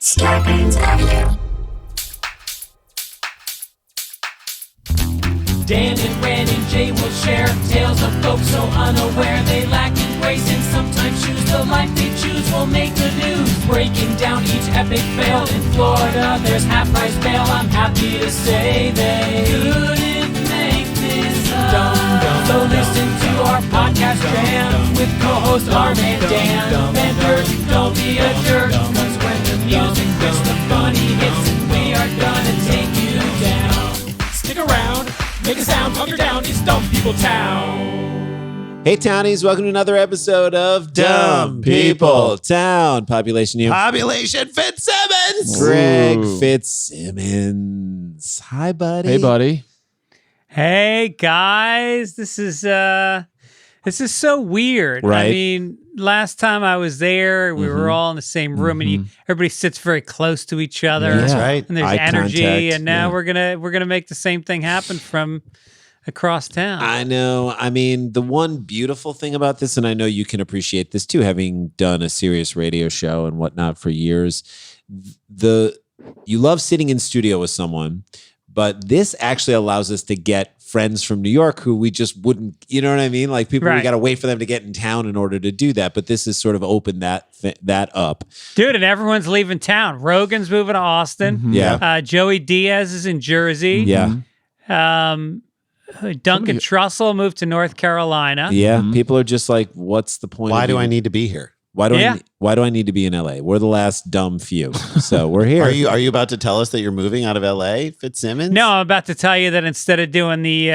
Scarpins Avenue. Dan and Ren and Jay will share tales of folks so unaware they lack in grace and sometimes choose the life they choose will make the news. Breaking down each epic fail in Florida, there's half-price bail. I'm happy to say they couldn't make this up. So listen to our podcast jam with co-host Arm and Dan. Bender, don't be a jerk, cause when the music hits, the funny hits, and we are gonna take you down. Stick around. Make a sound, hunker down, it's Dumb People Town. Hey, Townies, welcome to another episode of Dumb People Town. Population you. Population Fitzsimmons. Greg Fitzsimmons. Hi, buddy. Hey, buddy. Hey, guys. This is so weird. Right. I mean, last time I was there, we were all in the same room, and everybody sits very close to each other. Yeah. That's right. And there's Eye energy, contact, and now yeah. we're gonna make the same thing happen from across town. I know. I mean, the one beautiful thing about this, and I know you can appreciate this too, having done a serious radio show and whatnot for years, you love sitting in studio with someone, but this actually allows us to get friends from New York who we just wouldn't, you know what I mean? Like people, we Right. got to wait for them to get in town in order to do that. But this has sort of opened that up. Dude, and everyone's leaving town. Rogan's moving to Austin. Yeah. Joey Diaz is in Jersey. Yeah. Duncan Trussell moved to North Carolina. Yeah. People are just like, what's the point? Why of do I even- need to be here? Why do Yeah. why do I need to be in LA? We're the last dumb few. So we're here. Are you about to tell us that you're moving out of LA, Fitzsimmons? No, I'm about to tell you that instead of doing the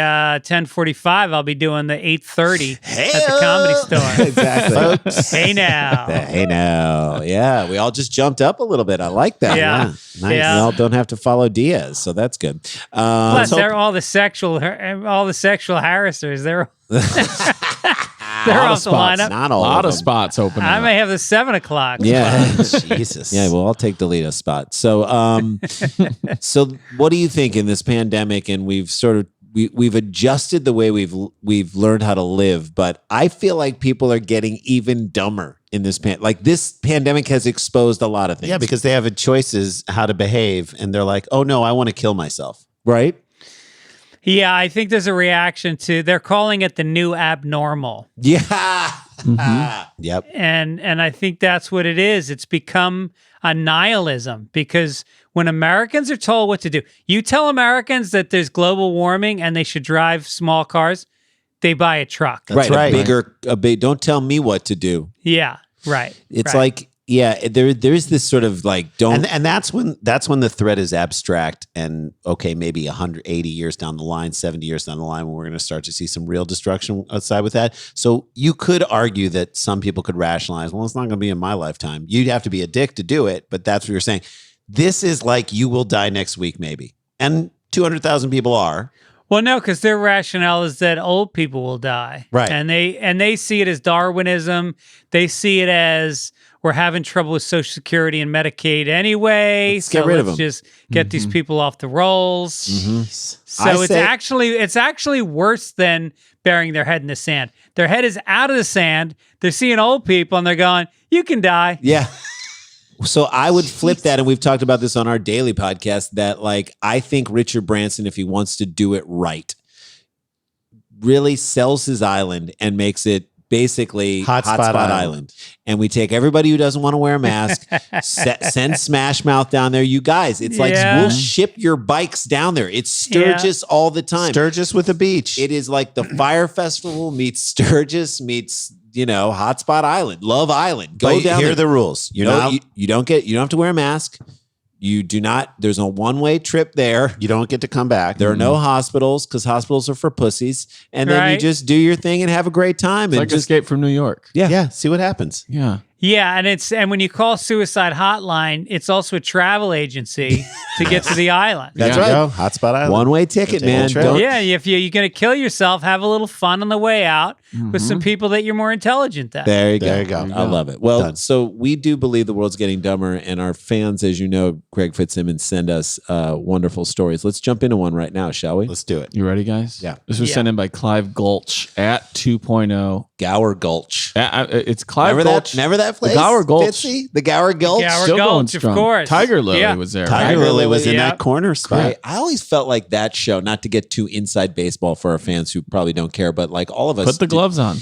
10:45, I'll be doing the 8:30 at the Comedy Store. Exactly. Hey now. Hey now. Yeah. We all just jumped up a little bit. I like that. Yeah. Nice. Yeah. We all don't have to follow Diaz, so that's good. Plus, so- they're all the sexual harassers. They're Lot of off the lineup. not A all lot of of them. spots opening I up. may have the 7 o'clock. Yeah. Jesus. Yeah, well, I'll take the lead spot. So, so what do you think in this pandemic? And we've sort of we've adjusted the way we've learned how to live, but I feel like people are getting even dumber in this this pandemic has exposed a lot of things. Yeah, because they have a choices how to behave, and they're like, "Oh no, I want to kill myself." right. Yeah, I think there's a reaction to, they're calling it the new abnormal. Yeah. Yep. And I think that's what it is. It's become a nihilism because when Americans are told what to do, you tell Americans that there's global warming and they should drive small cars, they buy a truck. Right. right. A big. Don't tell me what to do. Yeah, right. It's right. like, yeah, there's this sort of like, don't. And that's when the threat is abstract, and okay, maybe 180 years down the line, 70 years down the line, when we're going to start to see some real destruction outside with that. So you could argue that some people could rationalize, well, it's not going to be in my lifetime. You'd have to be a dick to do it, but that's what you're saying. This is like you will die next week, maybe, and 200,000 people are. Well, no, because their rationale is that old people will die, Right. And they see it as Darwinism. They see it as we're having trouble with Social Security and Medicaid anyway. Let's get rid of let's them. just get these people off the rolls. So I it's say- actually worse than burying their head in the sand. Their head is out of the sand. They're seeing old people and they're going, "You can die." Yeah. So I would flip that, and we've talked about this on our daily podcast, that like I think Richard Branson, if he wants to do it right, really sells his island and makes it basically Hotspot Island. And we take everybody who doesn't want to wear a mask, send Smash Mouth down there. You guys, it's like Yeah. we'll ship your bikes down there. It's Sturgis all the time. Sturgis with a beach. It is like the Fire Festival meets Sturgis meets, Hotspot Island, Love Island. Go But down here there. are the rules. You don't have to wear a mask. You do not, there's a one-way trip there. You don't get to come back. There are no hospitals because hospitals are for pussies. And then you Right. just do your thing and have a great time. It's and like just, Escape from New York. Yeah, see what happens. Yeah. Yeah, and when you call Suicide Hotline, it's also a travel agency to get to the island. That's There you right. go. Hotspot Island. One-way ticket, Take a man. trip. Don't, Yeah, if you're going to kill yourself, have a little fun on the way out with some people that you're more intelligent than. There you go. There you go. I love it. Well, Done. so we do believe the world's getting dumber, and our fans, as you know, Greg Fitzsimmons, send us wonderful stories. Let's jump into one right now, shall we? Let's do it. You ready, guys? Yeah. This was Yeah. sent in by Clive Gulch at 2.0. Gower Gulch. It's Clive Remember Gulch. that that place? Gower Gulch. Fitzy? The Gower Gulch? Gower Still going Gulch, of strong. course. Tiger Lily Yeah. was there. Tiger right? Lily was in yeah. that corner spot. Great. I always felt like that show, not to get too inside baseball for our fans who probably don't care, but like all of us Put the gloves on.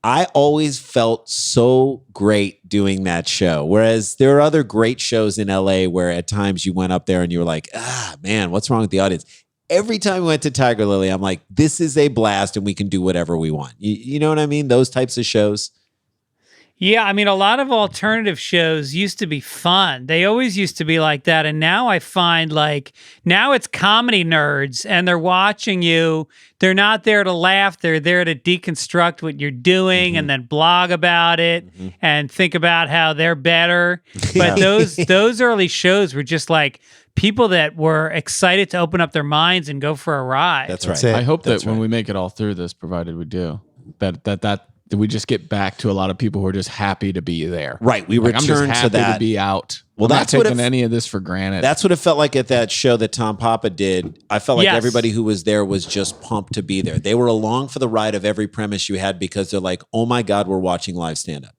I always felt so great doing that show. Whereas there are other great shows in LA where at times you went up there and you were like, man, what's wrong with the audience? Every time we went to Tiger Lily, I'm like, this is a blast and we can do whatever we want. You know what I mean? Those types of shows. Yeah, I mean, a lot of alternative shows used to be fun. They always used to be like that. And now I find like, now it's comedy nerds and they're watching you. They're not there to laugh. They're there to deconstruct what you're doing and then blog about it and think about how they're better. But those early shows were just like people that were excited to open up their minds and go for a ride. That's That's right. it. I hope that That's when right. we make it all through this, provided we do, that we just get back to a lot of people who are just happy to be there. Right. We Like, I'm just return happy to that. be out. Well, I'm not that's what taking it- any of this for granted. That's what it felt like at that show that Tom Papa did. I felt like Yes. everybody who was there was just pumped to be there. They were along for the ride of every premise you had because they're like, oh my God, we're watching live stand-up.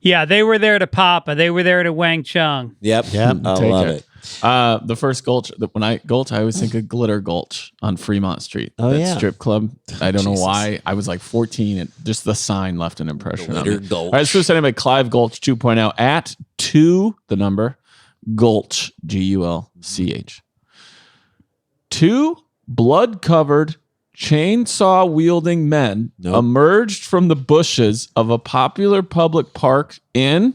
Yeah, they were there to Papa. They were there to Wang Chung. Yep. Yep. I Take love it. it. The first Gulch, when I Gulch, I always think of Glitter Gulch on Fremont Street. Oh, that yeah. strip club. I don't know Jesus. why. I was like 14 and just the sign left an impression on me. Glitter Gulch. All right, so sending by Clive Gulch 2.0 at 2, the number, Gulch, Gulch. 2 blood-covered, chainsaw-wielding men Nope. emerged from the bushes of a popular public park in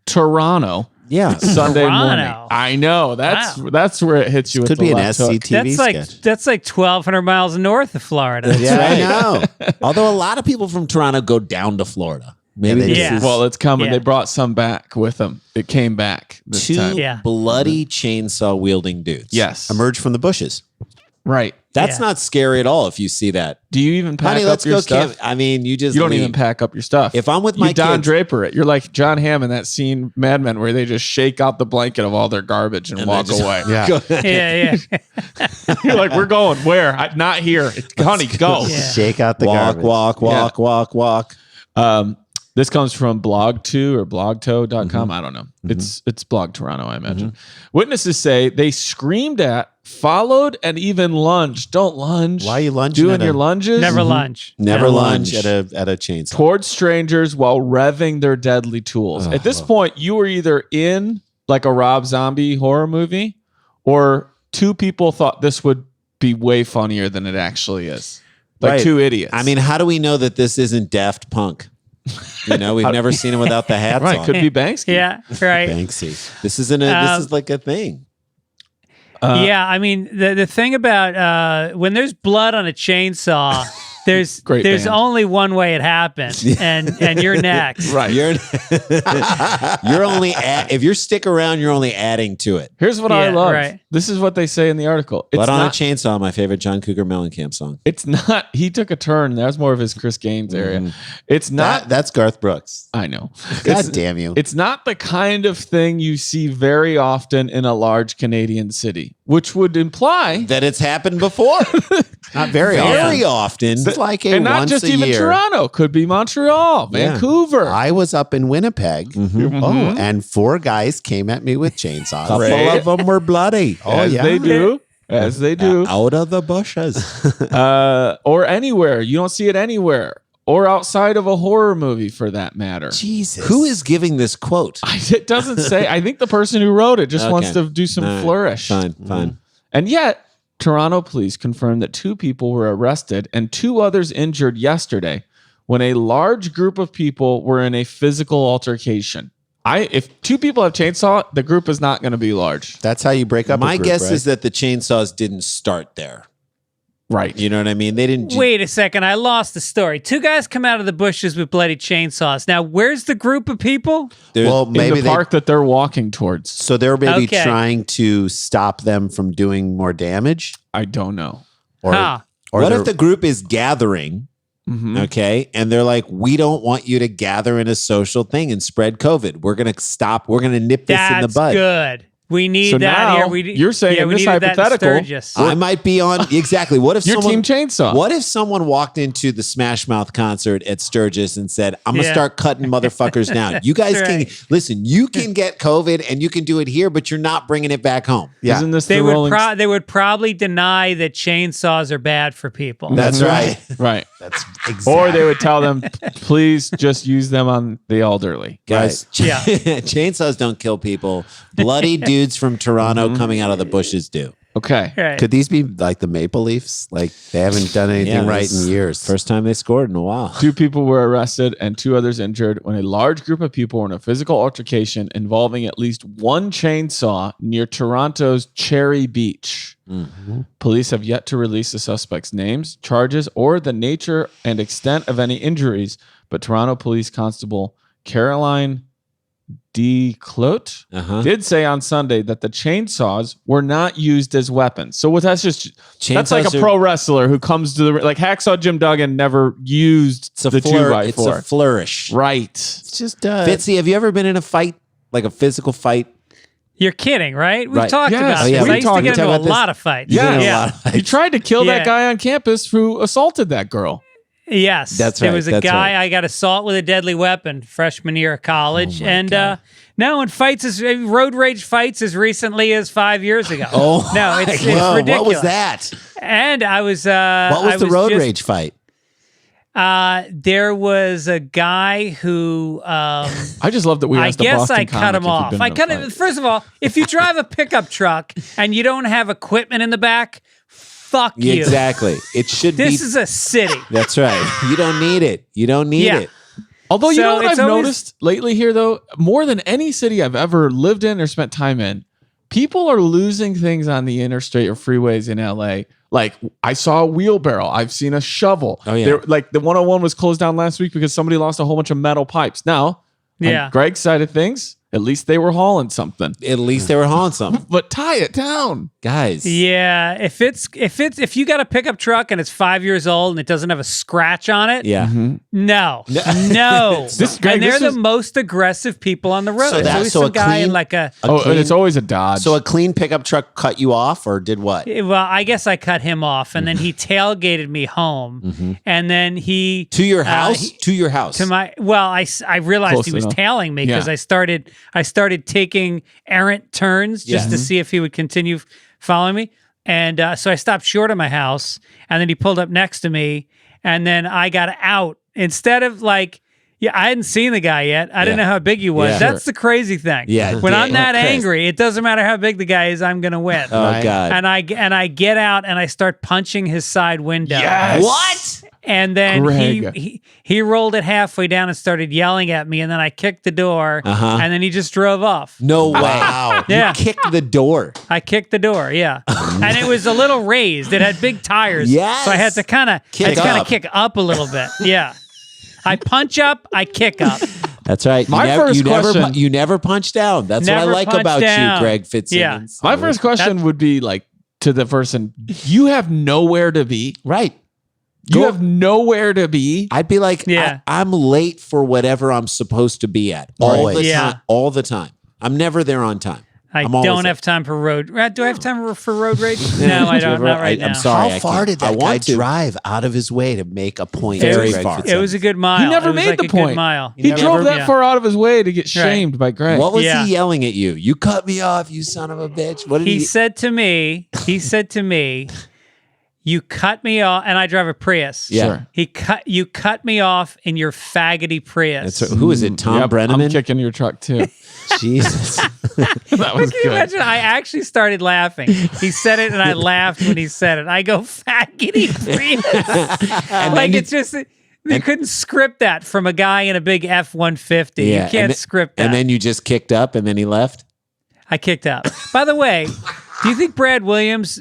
Toronto Yeah. Sunday morning. Toronto. I know. That's where it hits you. Could with be the an left hook. SCTV sketch. That's like 1,200 miles north of Florida. Yeah, I know. Although a lot of people from Toronto go down to Florida. Maybe Yeah, they this do. is Well, it's coming. Yeah. They brought some back with them. It came back this two time. Yeah. bloody chainsaw wielding dudes. Yes. Emerge from the bushes. Right. That's Yeah. not scary at all if you see that. Do you even pack Honey, up let's your go stuff? camp. I mean, you just You don't leave. even pack up your stuff. If I'm with you my Don kids- Draper it. You're like John Hamm in that scene, Mad Men, where they just shake out the blanket of all their garbage and And walk they just- away. Yeah. Yeah, yeah. You're like, we're going where? Not here, honey. Go. Yeah. Shake out the walk, garbage. walk. This comes from blog2 or blogto.com. I don't know. It's Blog Toronto, I imagine. Witnesses say they screamed at, followed, and even lunged. Don't lunge. Why are you lunging Doing at your a- lunges? Never lunch. Never Never lunge lunge. at a chainsaw. Towards strangers while revving their deadly tools. At this point, you were either in like a Rob Zombie horror movie, or two people thought this would be way funnier than it actually is. Like Right. two idiots. I mean, how do we know that this isn't Daft Punk? You know, we've never seen him without the hats right? on. Could be Banksy. Yeah, right. Banksy. This isn't a. This is like a thing. Yeah, I mean the thing about when there's blood on a chainsaw, there's Great band. only one way it happens, and you're next. Right. You're only if you stick around, you're only adding to it. Here's what I Yeah, love. right. This is what they say in the article. It's Blood on a not, Chainsaw, my favorite John Cougar Mellencamp song. it's not, he took a turn. That was more of his Chris Gaines area. It's not, That's Garth Brooks. I know. God damn you. It's not the kind of thing you see very often in a large Canadian city, which would imply That it's happened before. Not very often. Very often. It's like a and not once just a even year. Toronto, could be Montreal, Yeah. Vancouver. I was up in Winnipeg. Mm-hmm. Oh, and 4 guys came at me with chainsaws. Couple Right. of them were bloody. as they do. As they do. Out of the bushes. Or anywhere. You don't see it anywhere. Or outside of a horror movie for that matter. Jesus. Who is giving this quote? It doesn't say. I think the person who wrote it just Okay. wants to do some All right. flourish. Fine. And yet, Toronto police confirmed that 2 people were arrested and 2 others injured yesterday when a large group of people were in a physical altercation. If 2 people have chainsaw, the group is not going to be large. That's how you break up My a group, guess right? is that the chainsaws didn't start there. Right. You know what I mean? They didn't. Wait a second, I lost the story. 2 guys come out of the bushes with bloody chainsaws. Now, where's the group of people? Well, In maybe the park that they're walking towards. So they're maybe Okay. trying to stop them from doing more damage, I don't know. or Huh. or What they're- if the group is gathering? Mhm. Okay. And they're like, we don't want you to gather in a social thing and spread COVID. We're going to stop. We're going to nip this in the That's bud. good. We need So that now here. you're saying in we this needed that in hypothetical, Sturgis. I might be on exactly. What if Your someone Team Chainsaw. What if someone walked into the Smash Mouth concert at Sturgis and said, "I'm gonna Yeah. start cutting motherfuckers down. You guys That's can right. listen. You can get COVID and you can do it here, but you're not bringing it back home." Yeah. Isn't this They the would Rolling they would probably deny that chainsaws are bad for people. That's right. Right. That's exactly. Or they would tell them, please just use them on the elderly. Guys, Yeah. chainsaws don't kill people. Bloody dudes from Toronto coming out of the bushes do. Okay. Right. Could these be like the Maple Leafs? Like they haven't done anything right this in years. First time they scored in a while. 2 people were arrested and 2 others injured when a large group of people were in a physical altercation involving at least one chainsaw near Toronto's Cherry Beach. Police have yet to release the suspects' names, charges, or the nature and extent of any injuries, but Toronto Police Constable Caroline D. Clote did say on Sunday that the chainsaws were not used as weapons. So what that's just that's like a pro wrestler who comes to the like Hacksaw Jim Duggan never used It's a the 2x4. It's a flourish. Right. It's just Fitzy, have you ever been in a fight, like a physical fight? You're kidding, right? We've Right. talked Yes. about Oh, this. yeah, I we used to talked get into a about this. lot of fights. You've been in a Yeah. lot of fights. He tried to kill Yeah. that guy on campus who assaulted that girl. Yes, That's There right, was a that's guy. right. I got assault with a deadly weapon freshman year of college, and no, in fights, road rage fights as recently as 5 years ago. Oh, no, it's whoa, ridiculous. what was that? And I was. What was the road rage fight? There was a guy who. I just love that we I asked a guess Boston I cut comic him if he'd off. been I in a cut fight. him. First of all, if you drive a pickup truck and you don't have equipment in the back, fuck Yeah, you. exactly. It should be. This is a city. That's right. You don't need it. You don't need Yeah. it. Although you So know what it's I've always- noticed lately here, though, more than any city I've ever lived in or spent time in, people are losing things on the interstate or freeways in LA. Like I saw a wheelbarrow, I've seen a shovel. Oh, yeah. Like the 101 was closed down last week because somebody lost a whole bunch of metal pipes. Now, Yeah. on Greg's side of things, at least they were hauling something. At least they were hauling something. But tie it down. Guys. Yeah, if you got a pickup truck and it's 5 years old and it doesn't have a scratch on it, Yeah. no. Greg, And they're this the is- most aggressive people on the road. So There's that- always so some a guy in clean- like a. And it's always a Dodge. So a clean pickup truck cut you off or did what? Well, I guess I cut him off, and then he tailgated me home, and then he To your house? To your house. to my. Well, I realized Close he was enough. tailing me because Yeah. I started taking errant turns just to see if he would continue following me, and so I stopped short of my house, and then he pulled up next to me, and then I got out instead of like. Yeah, I hadn't seen the guy yet. I didn't know how big he was. Yeah. That's the crazy thing. Yeah, when I'm that Chris. angry, it doesn't matter how big the guy is. I'm gonna win. Oh, Right. God. And I get out and I start punching his side window. Yes. What? And then Greg. he rolled it halfway down and started yelling at me. And then I kicked the door. And then he just drove off. No way. Wow. Yeah. You kicked the door. I kicked the door. Yeah, and it was a little raised. It had big tires. Yes. So I had to kind of Kick up. kick up a little bit. Yeah. I punch up. I kick up. That's right. My first question- you never punch down. That's what Never I like punch about down. you, Greg Fitzsimmons. My first question would be like to the person, you have nowhere to be. Right. You have nowhere to be. I'd be like, Yeah. I'm late for whatever I'm supposed to be at. Always. All the time. I'm never there on time. I I'm always don't there. have time for road. Do I have time for road rage? No, I don't. Not right now. I'm sorry. How I far can't. did I that guy want to. drive out of his way to make a point? Very to Greg far. Fitzsimmons? It was a good mile. He never It was made like the a point. Good mile. He drove that Yeah. far out of his way to get shamed by Greg. What was Yeah. he yelling at you? You cut me off, you son of a bitch. What did He said to me, you cut me off, and I drive a Prius. Yeah. Sure. You cut me off in your faggoty Prius. That's, who is it? Tom Yep, Brenneman? I'm kicking your truck too. Jesus. That was Can you good. imagine? I actually started laughing. He said it, and I laughed when he said it. I go, faggoty Prius. Like, it's just, they couldn't script that from a guy in a big F-150. Yeah, You and can't then- script that. And then you just kicked up and then he left? I kicked out. By the way, do you think Brad Williams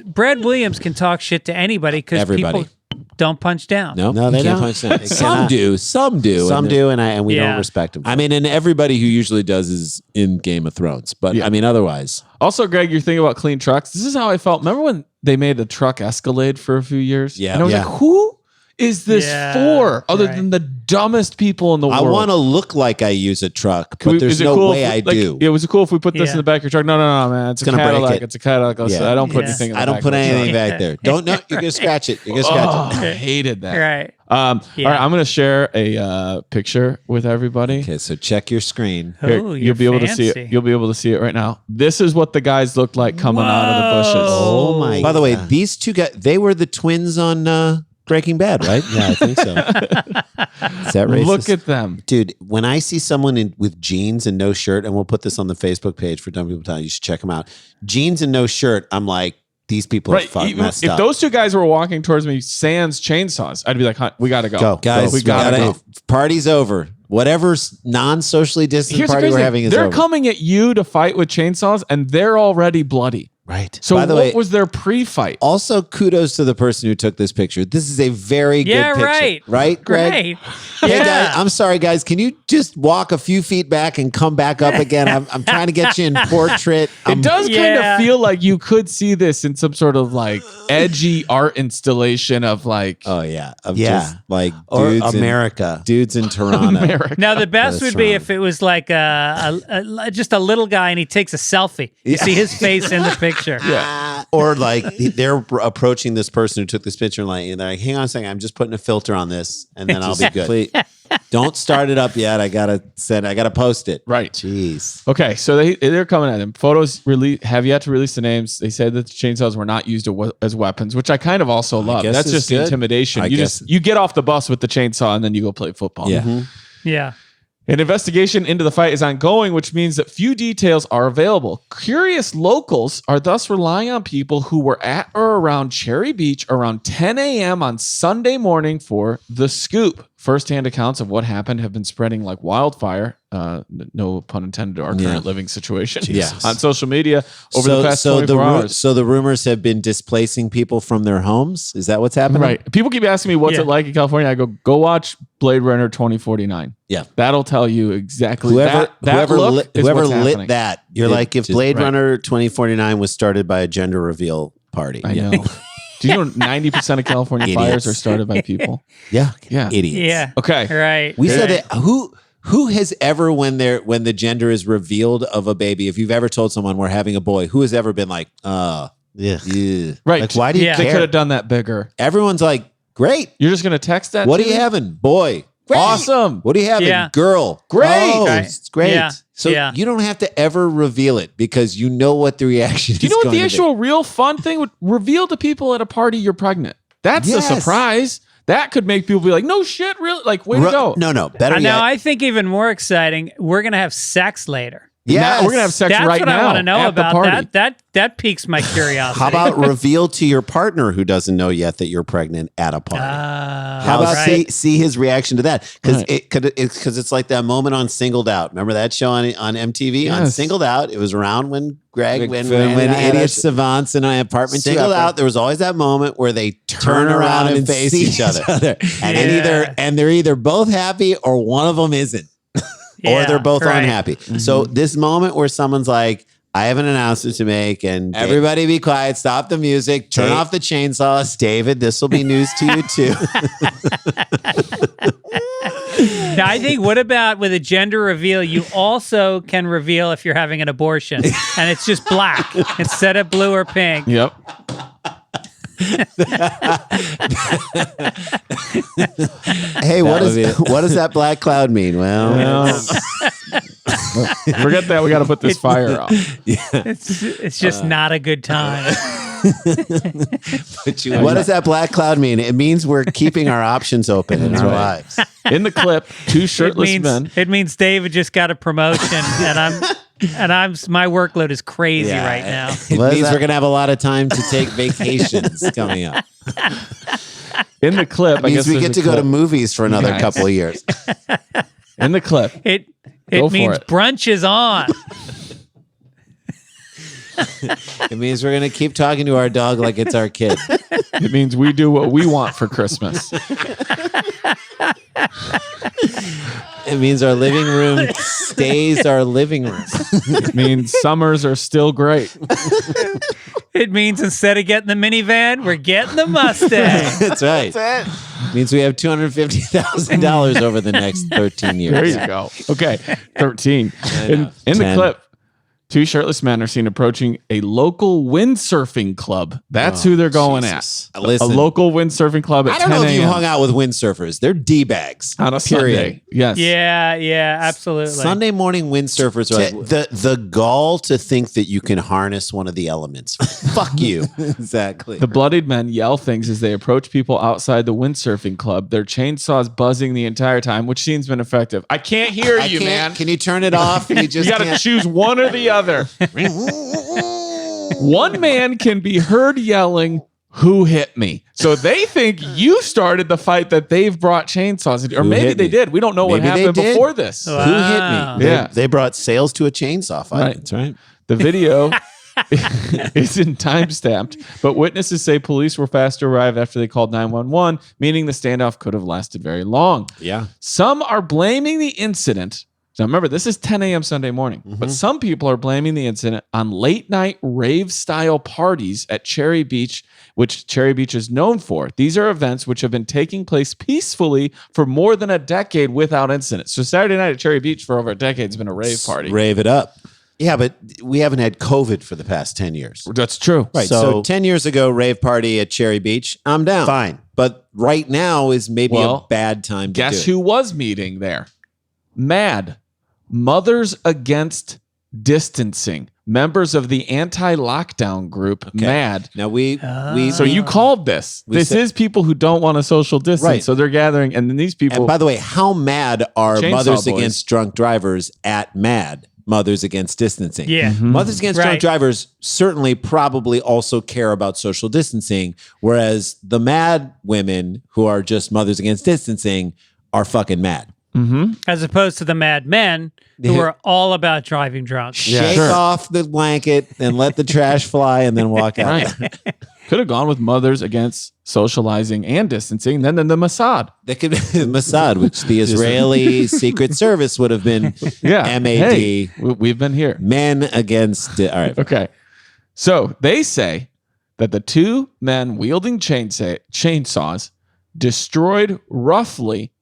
can talk shit to anybody because Everybody. people don't punch down? No, No, you they can't don't. punch down. They Some cannot. do. Some do. Some and do, and we Yeah. don't respect him. I mean, and everybody who usually does is in Game of Thrones. But Yeah. I mean, otherwise. Also, Greg, you're thinking about clean trucks. This is how I felt. Remember when they made the truck Escalade for a few years? Yeah. And I was Yeah. like, who is this for other than the dumbest people in the I world? want to look like I use a truck, but there's is it no cool way if, I like, do. Yeah, was it cool if we put this Yeah. in the back of your truck? No, man. It's a gonna break Cadillac. it. It's a Cadillac. Yeah. I don't put Yeah. anything in the I don't back put of the truck. anything back there. Don't know. You're gonna scratch it. You're gonna scratch Oh, it. I hated that. Right. All Yeah. right, I'm going to share a picture with everybody. Okay, so check your screen. Here, Oh, you'll be able to see fancy. it. You'll be able to see it right now. This is what the guys looked like coming out of the bushes. Oh my! By the way, God. these two guys, they were the twins on Breaking Bad, right? yeah, I think so. Is that racist? Look at them. Dude, when I see someone with jeans and no shirt, and we'll put this on the Facebook page for Dumb People Town, you should check them out. Jeans and no shirt, I'm like, these people are fucking messed If up. those two guys were walking towards me, sans chainsaws, I'd be like, "Hunt, we got to go. Go. Guys, we gotta go." Party's over. Whatever non-socially distant Here's the party crazy we're thing. having is They're over. coming at you to fight with chainsaws, and they're already bloody. Right. So By the what way- was their pre-fight? Also, kudos to the person who took this picture. This is a very Yeah, good picture. right. Right, Greg? Great. Hey, Yeah. guys, I'm sorry, guys. Can you just walk a few feet back and come back up again? I'm trying to get you in portrait. It does kind Yeah. of feel like you could see this in some sort of like edgy art installation of like Oh, yeah. Of Yeah. just like Or dudes America. dudes in Toronto. America. Now the best That's would be wrong. if it was like just a little guy and he takes a selfie. You see his face in the picture. Or like they're approaching this person who took this picture and they're like, hang on a second, I'm just putting a filter on this and then I'll be good. Please, don't start it up yet. I gotta post it. Right. Jeez. Okay, so they're coming at him. Photos have yet to release the names. They said that the chainsaws were not used as weapons, which I kind of also love. guess That's it's just good. intimidation. I You guess- you get off the bus with the chainsaw and then you go play football. Yeah. Yeah. An investigation into the fight is ongoing, which means that few details are available. Curious locals are thus relying on people who were at or around Cherry Beach around 10 a.m. on Sunday morning for the scoop. First-hand accounts of what happened have been spreading like wildfire. No pun intended to our current living situation. Jesus. On social media over the past 24 hours. So the rumors have been displacing people from their homes. Is that what's happening? Right. People keep asking me what's Yeah. it like in California. I go watch Blade Runner 2049. Yeah. That'll tell you exactly Whoever that look lit, is whoever what's lit happening. that, You're it like if just- Blade right. Runner 2049 was started by a gender reveal party. I know. Do you know 90% of California Idiots. fires are started by people? Yeah. Yeah. Idiots. Yeah. Okay. Right. We said Right. that who has ever when the gender is revealed of a baby, if you've ever told someone we're having a boy, who has ever been like, Yeah. yeah. Right. Like, why do you Yeah. They could care? have done that bigger. Everyone's like, great. You're just going to text that What to are you me? having? Boy. Great. Awesome. What are you having? Yeah. Girl. Great. Oh, Right. it's great. Yeah. So Yeah. you don't have to ever reveal it because you know what the reaction is. Do you know what going the to actual real fun thing would reveal to people at a party you're pregnant? That's the Yes. surprise. That could make people be like, no shit, really? Like, way to go. No. Better Now yet. I think even more exciting, we're gonna have sex later. Now, we're going to have sex That's right what now I want to know at the about. party. That piques my curiosity. How about reveal to your partner who doesn't know yet that you're pregnant at a party? How about right. see his reaction to that? Because Right. it's like that moment on Singled Out. Remember that show on MTV on Yes. Singled Out? It was around when Greg when when idiot savants in an apartment Singled 2 Out. There was always that moment where they turn around and face see each other, and they're either both happy or one of them isn't. or Yeah, they're both right. unhappy. So this moment where someone's like, I have an announcement to make, and Everybody be quiet, stop the music, turn Dave- off the chainsaws. David, this will be news to you too. Now, I think, what about with a gender reveal? You also can reveal if you're having an abortion, and it's just black instead of blue or pink. Yep. Hey, what would be is what does that black cloud mean? Well, Forget that. We got to put this fire off. It's just not a good time. what does that black cloud mean? It means we're keeping our options open in our lives. In the clip, two shirtless men. It means David just got a promotion, and my workload is crazy right now. It What is means that? we're going to have a lot of time to take vacations coming up. In the clip, It I means guess we there's get a to go to clip. movies for another Guys. couple of years. In the clip, It Go for means it. brunch is on. It means we're going to keep talking to our dog like it's our kid. it means we do what we want for Christmas. It means our living room stays our living room. It means summers are still great. It means instead of getting the minivan, we're getting the Mustang. That's right. Means we have $250,000 over the next 13 years. There you go. Okay, 13. In the 10. clip, two shirtless men are seen approaching a local windsurfing club. That's who they're going Jesus. at. Listen, a local windsurfing club at I don't 10 know if you a.m. hung out with windsurfers. They're D-bags. on a Sunday. Yes. Yeah, absolutely. Sunday morning windsurfers are like, The gall to think that you can harness one of the elements. Fuck you. exactly. The bloodied men yell things as they approach people outside the windsurfing club. Their chainsaws buzzing the entire time, which seems been effective. I can't hear you, man. Can you turn it off? You just You got to can't. choose one or the other. One man can be heard yelling, "Who hit me?" So they think you started the fight that they've brought chainsaws, or Who maybe hit they me? did. We don't know what Maybe they happened did. before this. Wow. Who hit me? Yeah. They brought sales to a chainsaw fight. Right. That's right. The video isn't time stamped, but witnesses say police were fast to arrive after they called 911, meaning the standoff could have lasted very long. Yeah. Some are blaming the incident. Now remember, this is 10 a.m. Sunday morning, but some people are blaming the incident on late night rave style parties at Cherry Beach, which Cherry Beach is known for. These are events which have been taking place peacefully for more than a decade without incident. So Saturday night at Cherry Beach for over a decade has been a rave party. Rave it up. Yeah, but we haven't had COVID for the past 10 years. That's true. Right. So, So- 10 years ago, rave party at Cherry Beach. I'm down. Fine. But right now is maybe Well, a bad time to Guess do it. who was meeting there? MAD, Mothers Against Distancing, members of the anti-lockdown group, MAD. Now we So you called this. We This said- is people who don't want a social distance. Right. So they're gathering, and then these people. And by the way, how mad are Chainsaw Mothers Boys. Against Drunk Drivers at MAD? Mothers Against Distancing. Yeah. Mothers Against Drunk Right. Drivers certainly probably also care about social distancing, whereas the MAD women who are just Mothers Against Distancing are fucking mad. As opposed to the Mad Men who are all about driving drunk. Shake sure. off the blanket and let the trash fly and then walk out. Right. Could have gone with Mothers Against Socializing and Distancing, then the Mossad. That could be Mossad, which the Israeli Secret Service would have been Yeah. MAD. Hey, we've been here. Men against. All right. Okay. So they say that the two men wielding chainsaws destroyed roughly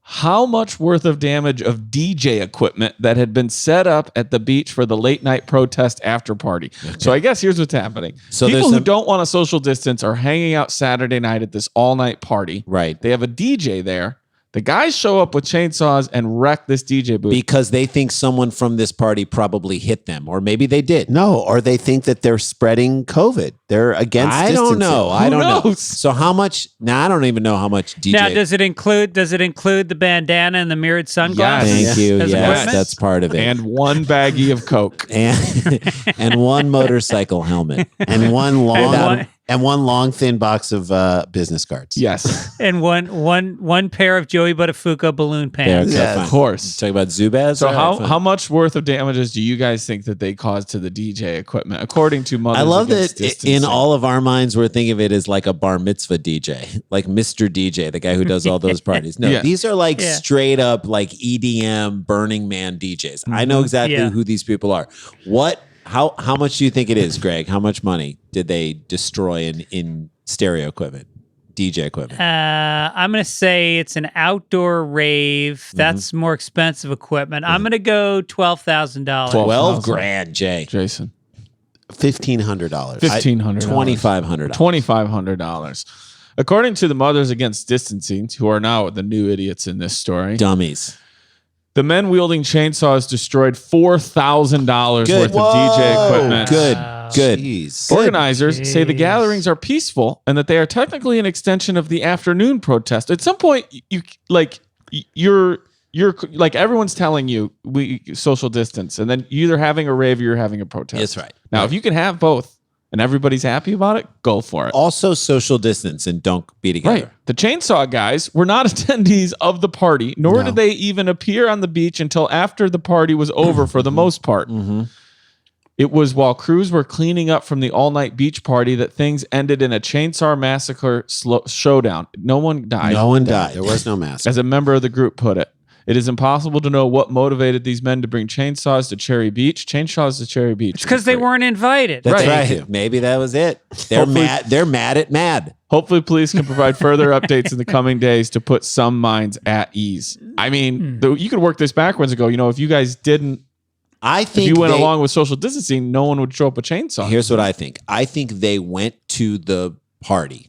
how much worth of damage of DJ equipment that had been set up at the beach for the late night protest after party. So I guess here's what's happening. So People there's who a- don't want a social distance are hanging out Saturday night at this all night party. Right. They have a DJ there. The guys show up with chainsaws and wreck this DJ booth. Because they think someone from this party probably hit them, or maybe they did. No, or they think that they're spreading COVID. They're against I don't distancing. know. I Who don't know. knows? So how much? Now I don't even know how much DJ. Now, does it include the bandana and the mirrored sunglasses? Thank you. as Yes, equipment? that's part of it. and one baggie of Coke. And one motorcycle helmet. And one long one- and one long thin box of business cards. Yes, And one pair of Joey Buttafuoco balloon There, pants. okay, Yes. fine. of course. Talking about Zubaz. So All right, fine. how much worth of damages do you guys think that they caused to the DJ equipment, according to Mothers I love Against that Distancing? in all of our minds, we're thinking of it as like a bar mitzvah DJ, like Mr. DJ, the guy who does all those parties. No, Yeah. these are like Yeah. straight up like EDM Burning Man DJs. I know exactly Yeah. who these people are. How much do you think it is, Greg? How much money did they destroy in stereo equipment, DJ equipment? I'm going to say it's an outdoor rave. That's more expensive equipment. I'm going to go $12,000. 12 grand, Jay. Jason, $1,500. $1,500, $2,500. $2,500. According to the Mothers Against Distancing, who are now the new idiots in this story, Dummies. the men wielding chainsaws destroyed $4,000 Good. worth of DJ Whoa. equipment. Good. Good. Jeez. Organizers say the Jeez. gatherings are peaceful and that they are technically an extension of the afternoon protest. At some point, you're like everyone's telling you we social distance, and then you're either having a rave or you're having a protest. That's right. Now, if you can have both and everybody's happy about it, go for it. Also social distance and don't be together. Right. The chainsaw guys were not attendees of the party, nor did they even appear on the beach until after the party was over for the most part. It was while crews were cleaning up from the all-night beach party that things ended in a chainsaw massacre showdown. No one died. No one died. There was no mask. As a member of the group put it. It is impossible to know what motivated these men to bring chainsaws to Cherry Beach. Chainsaws to Cherry Beach. It's because they weren't invited. That's Right. right. Maybe that was it. They're Hopefully- mad. They're mad at mad. Hopefully, police can provide further updates in the coming days to put some minds at ease. I mean, you could work this backwards and go, if you guys didn't, I if think you went they- along with social distancing, no one would show up with chainsaws. Here's what I think. I think they went to the party.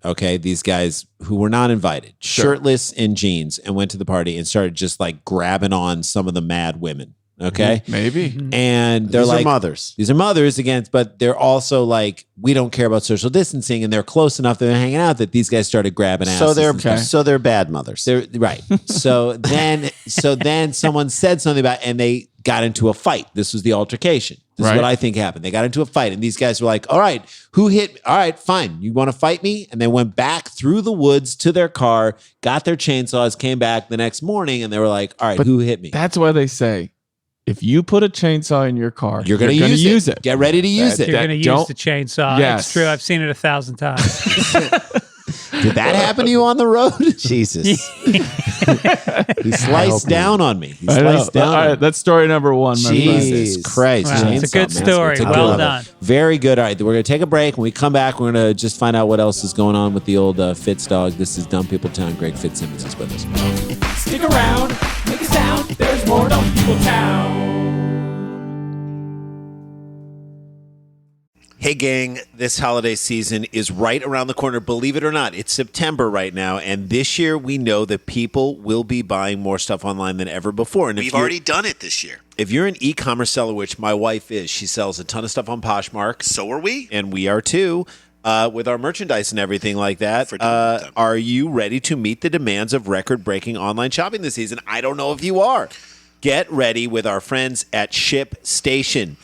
Okay, these guys who were not invited, shirtless in jeans, and went to the party and started just like grabbing on some of the mad women. Okay, Maybe. and they're These like are mothers. These are mothers again, but they're also like, we don't care about social distancing, and they're close enough that they're hanging out that these guys started grabbing asses. So they're and stuff. so they're bad mothers. They're right. So then someone said something about, and they got into a fight. This was the altercation. This is Right. what I think happened. They got into a fight, and these guys were like, all right, who hit me? All right, fine. You want to fight me? And they went back through the woods to their car, got their chainsaws, came back the next morning, and they were like, all right, But who hit me? That's why they say, if you put a chainsaw in your car, You're going to gonna use it. Get ready to use it. You're going to use don't- the chainsaw. Yes. It's true. I've seen it 1,000 times. Did that happen to you on the road? Jesus. He sliced down on me. He I know. sliced down All on right, me. that's story number one. My friend. Jesus Christ. Wow, it's a Chainsaw good Massacre. story. It's a Well good- done. Very good. All right, we're going to take a break. When we come back, we're going to just find out what else is going on with the old Fitz dog. This is Dumb People Town. Greg Fitzsimmons is with us. Stick around, make a sound. There's more Dumb People Town. Hey, gang, this holiday season is right around the corner. Believe it or not, it's September right now. And this year, we know that people will be buying more stuff online than ever before. And We've already done it this year. If you're an e-commerce seller, which my wife is, she sells a ton of stuff on Poshmark. So are we. And we are too, with our merchandise and everything like that. For doing them. Are you ready to meet the demands of record-breaking online shopping this season? I don't know if you are. Get ready with our friends at ShipStation.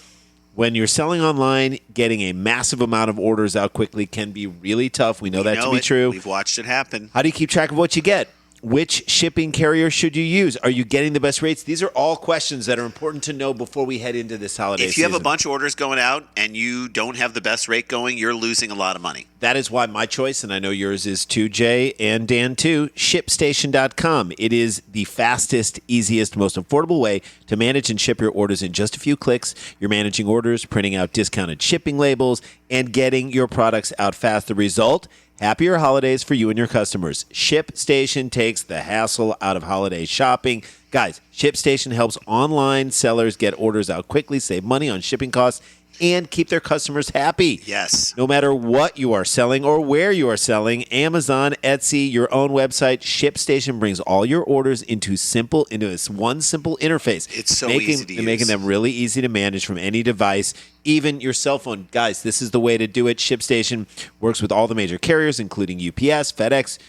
When you're selling online, getting a massive amount of orders out quickly can be really tough. We know that to be true. We've watched it happen. How do you keep track of what you get? Which shipping carrier should you use? Are you getting the best rates? These are all questions that are important to know before we head into this holiday If you have a season. bunch of orders going out and you don't have the best rate going, you're losing a lot of money. That is why my choice, and I know yours is too, Jay and Dan too, ShipStation.com. It is the fastest, easiest, most affordable way to manage and ship your orders in just a few clicks. You're managing orders, printing out discounted shipping labels, and getting your products out fast. The result? Happier holidays for you and your customers. ShipStation takes the hassle out of holiday shopping. Guys, ShipStation helps online sellers get orders out quickly, save money on shipping costs, and keep their customers happy. Yes. No matter what you are selling or where you are selling, Amazon, Etsy, your own website, ShipStation brings all your orders into this one simple interface. It's so making, easy to use. Making them really easy to manage from any device, even your cell phone. Guys, this is the way to do it. ShipStation works with all the major carriers, including UPS, FedEx,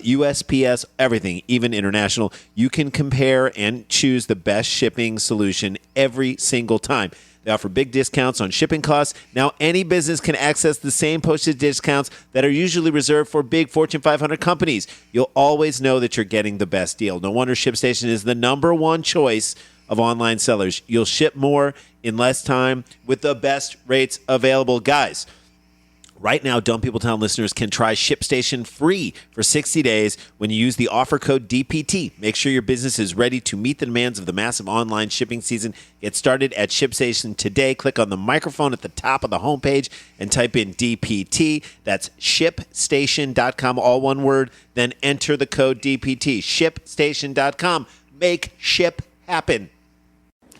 USPS, everything, even international. You can compare and choose the best shipping solution every single time. They offer big discounts on shipping costs. Now, any business can access the same postage discounts that are usually reserved for big Fortune 500 companies. You'll always know that you're getting the best deal. No wonder ShipStation is the number one choice of online sellers. You'll ship more in less time with the best rates available. Guys, right now, Dumb People Town listeners can try ShipStation free for 60 days when you use the offer code DPT. Make sure your business is ready to meet the demands of the massive online shipping season. Get started at ShipStation today. Click on the microphone at the top of the homepage and type in DPT. That's ShipStation.com, all one word. Then enter the code DPT. ShipStation.com. Make ship happen.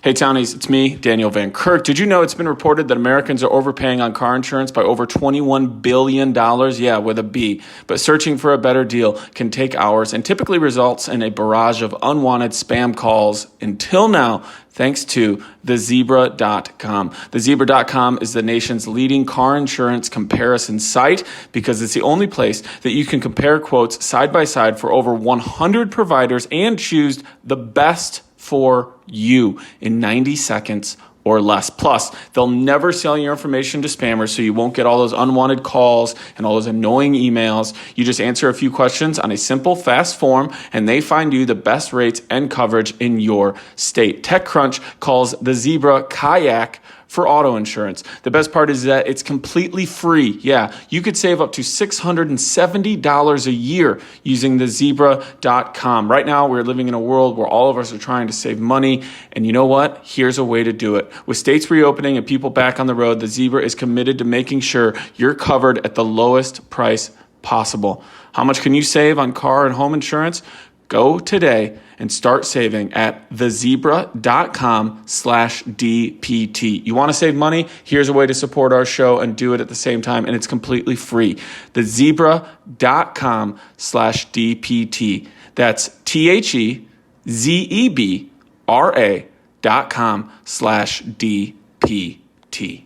Hey, Townies, it's me, Daniel Van Kirk. Did you know it's been reported that Americans are overpaying on car insurance by over $21 billion? Yeah, with a B. But searching for a better deal can take hours and typically results in a barrage of unwanted spam calls until now, thanks to thezebra.com. Thezebra.com is the nation's leading car insurance comparison site because it's the only place that you can compare quotes side by side for over 100 providers and choose the best for you in 90 seconds or less. Plus, they'll never sell your information to spammers, so you won't get all those unwanted calls and all those annoying emails. You just answer a few questions on a simple, fast form, and they find you the best rates and coverage in your state. TechCrunch calls the Zebra Kayak for auto insurance. The best part is that it's completely free. Yeah, you could save up to $670 a year using the zebra.com. Right now, we're living in a world where all of us are trying to save money. And you know what? Here's a way to do it. With states reopening and people back on the road, the Zebra is committed to making sure you're covered at the lowest price possible. How much can you save on car and home insurance? Go today and start saving at thezebra.com/DPT. You want to save money? Here's a way to support our show and do it at the same time, and it's completely free. Thezebra.com/DPT. That's THEZEBRA.com/DPT.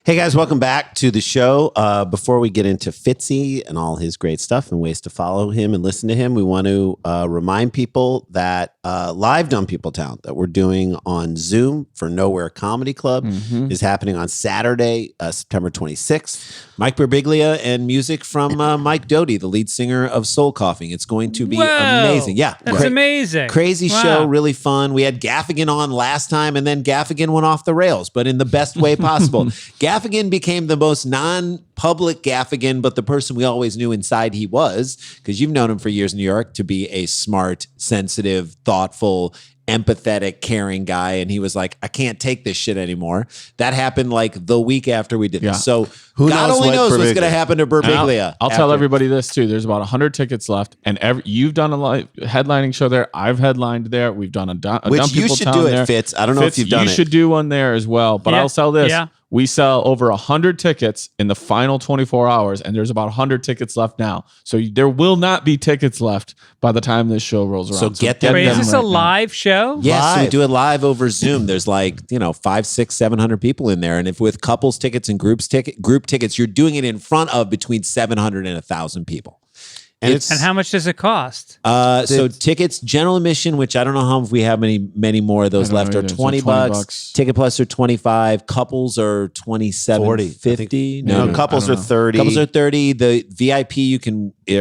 Hey guys, welcome back to the show. Before we get into Fitzy and all his great stuff and ways to follow him and listen to him, we want to remind people that Live Dumb People Town that we're doing on Zoom for Nowhere Comedy Club is happening on Saturday, September 26th. Mike Birbiglia and music from Mike Doty, the lead singer of Soul Coughing. It's going to be amazing. Yeah, that's amazing. Crazy show, really fun. We had Gaffigan on last time, and then Gaffigan went off the rails, but in the best way possible. Gaffigan became the most non-public Gaffigan, but the person we always knew inside he was, because you've known him for years in New York, to be a smart, sensitive, thoughtful, empathetic, caring guy. And he was like, I can't take this shit anymore. That happened like the week after we did this. So God only knows what's going to happen to Birbiglia. I'll tell everybody this too. There's about 100 tickets left, and you've done a live headlining show there. I've headlined there. We've done a Which Dumb you People should Town do there. it, Fitz. I don't know if you've done it. You should do one there as well. But I'll sell this. Yeah. We sell over 100 tickets in the final 24 hours, and there's about 100 tickets left now. So there will not be tickets left by the time this show rolls around. So get them. Wait, is this a live show? Yes, we do it live over Zoom. There's like, 500, 600, 700 people in there. And if with couples tickets and group tickets, you're doing it in front of between 700 and 1,000 people. And how much does it cost? So tickets, general admission, which I don't know how if we have many more of those left, are $20. Ticket plus are $25. Couples are $27.50. No, couples are $30. Couples are $30. The VIP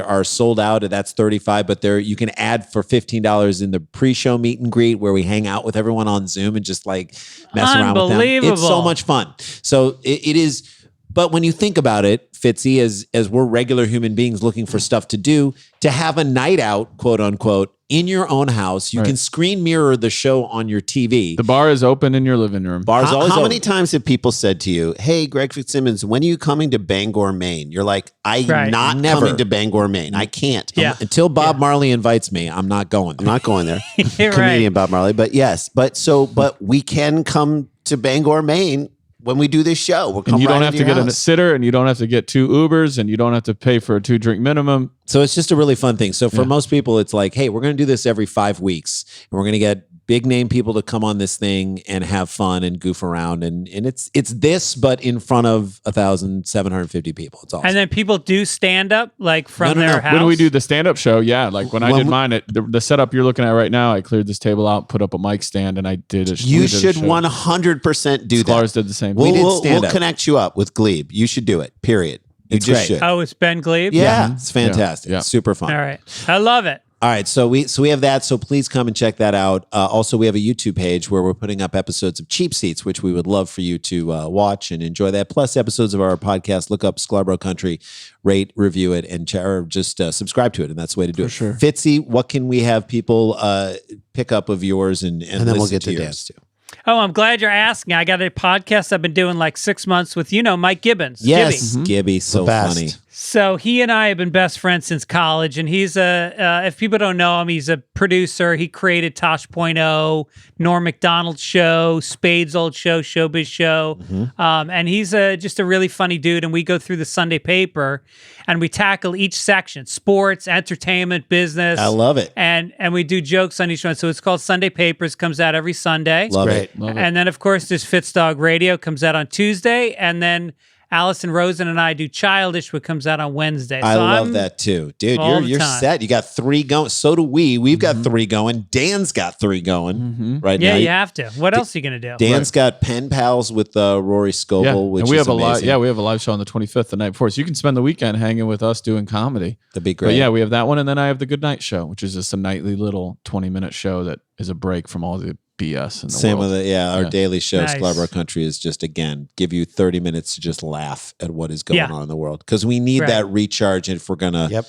are sold out. That's $35. But you can add for $15 in the pre-show meet and greet where we hang out with everyone on Zoom and just like mess around with them. It's so much fun. So it is. But when you think about it, Fitzy, as we're regular human beings looking for stuff to do, to have a night out, quote unquote, in your own house, you can screen mirror the show on your TV. The bar is open in your living room. Bar's always open. How many times have people said to you, hey, Greg Fitzsimmons, when are you coming to Bangor, Maine? You're like, I'm not coming to Bangor, Maine. I can't. Yeah. Until Bob Marley invites me, I'm not going. I'm not going there. You're Comedian Bob Marley. But yes, but we can come to Bangor, Maine when we do this show. And you don't have to get a sitter, and you don't have to get 2 Ubers, and you don't have to pay for a 2-drink minimum. So it's just a really fun thing. So for most people, it's like, hey, we're going to do this every 5 weeks, and we're going to get big name people to come on this thing and have fun and goof around. And it's this, but in front of 1,750 people. It's awesome. And then people do stand up like from their house. When we do the stand-up show, like when I did mine, the setup you're looking at right now, I cleared this table out, put up a mic stand, and I did a You should 100% do that. Lars did the same. We'll connect you up with Glebe. You should do it, period. It's just great. Oh, it's Ben Glebe? Yeah. It's fantastic. It's super fun. All right. I love it. All right, so we have that. So please come and check that out. Also, we have a YouTube page where we're putting up episodes of Cheap Seats, which we would love for you to watch and enjoy that. Plus episodes of our podcast. Look up Scarborough Country, rate, review it, and or just subscribe to it. And that's the way to do it. Sure. Fitzy, what can we have people pick up of yours and then we'll get to dance too. Oh, I'm glad you're asking. I got a podcast I've been doing like 6 months with, Mike Gibbons. Yes, Gibby, so funny. So he and I have been best friends since college, and he's if people don't know him, he's a producer. He created Tosh.0, Norm Macdonald's show, Spade's old show, Showbiz Show. And he's just a really funny dude, and we go through the Sunday paper, and we tackle each section, sports, entertainment, business. I love it. And we do jokes on each one. So it's called Sunday Papers, comes out every Sunday. Love it. And then, of course, there's Fitzdog Radio, comes out on Tuesday, and then Allison Rosen and I do Childish, which comes out on Wednesday. So I love that too. Dude, you're set. You got 3 going. So do we. We've got 3 going. Dan's got 3 going right now. Yeah, you have to. What else are you going to do? Dan's got pen pals with Rory Scovel, which and we is have amazing. we have a live show on the 25th, the night before. So you can spend the weekend hanging with us doing comedy. That'd be great. But we have that one. And then I have the Good Night Show, which is just a nightly little 20-minute show that is a break from all the BS in the Same world. with it. Yeah, our daily show, Nice. Scarborough Country, is just, again, give you 30 minutes to just laugh at what is going Yeah. on in the world. Because we need Right. that recharge if we're going to. Yep.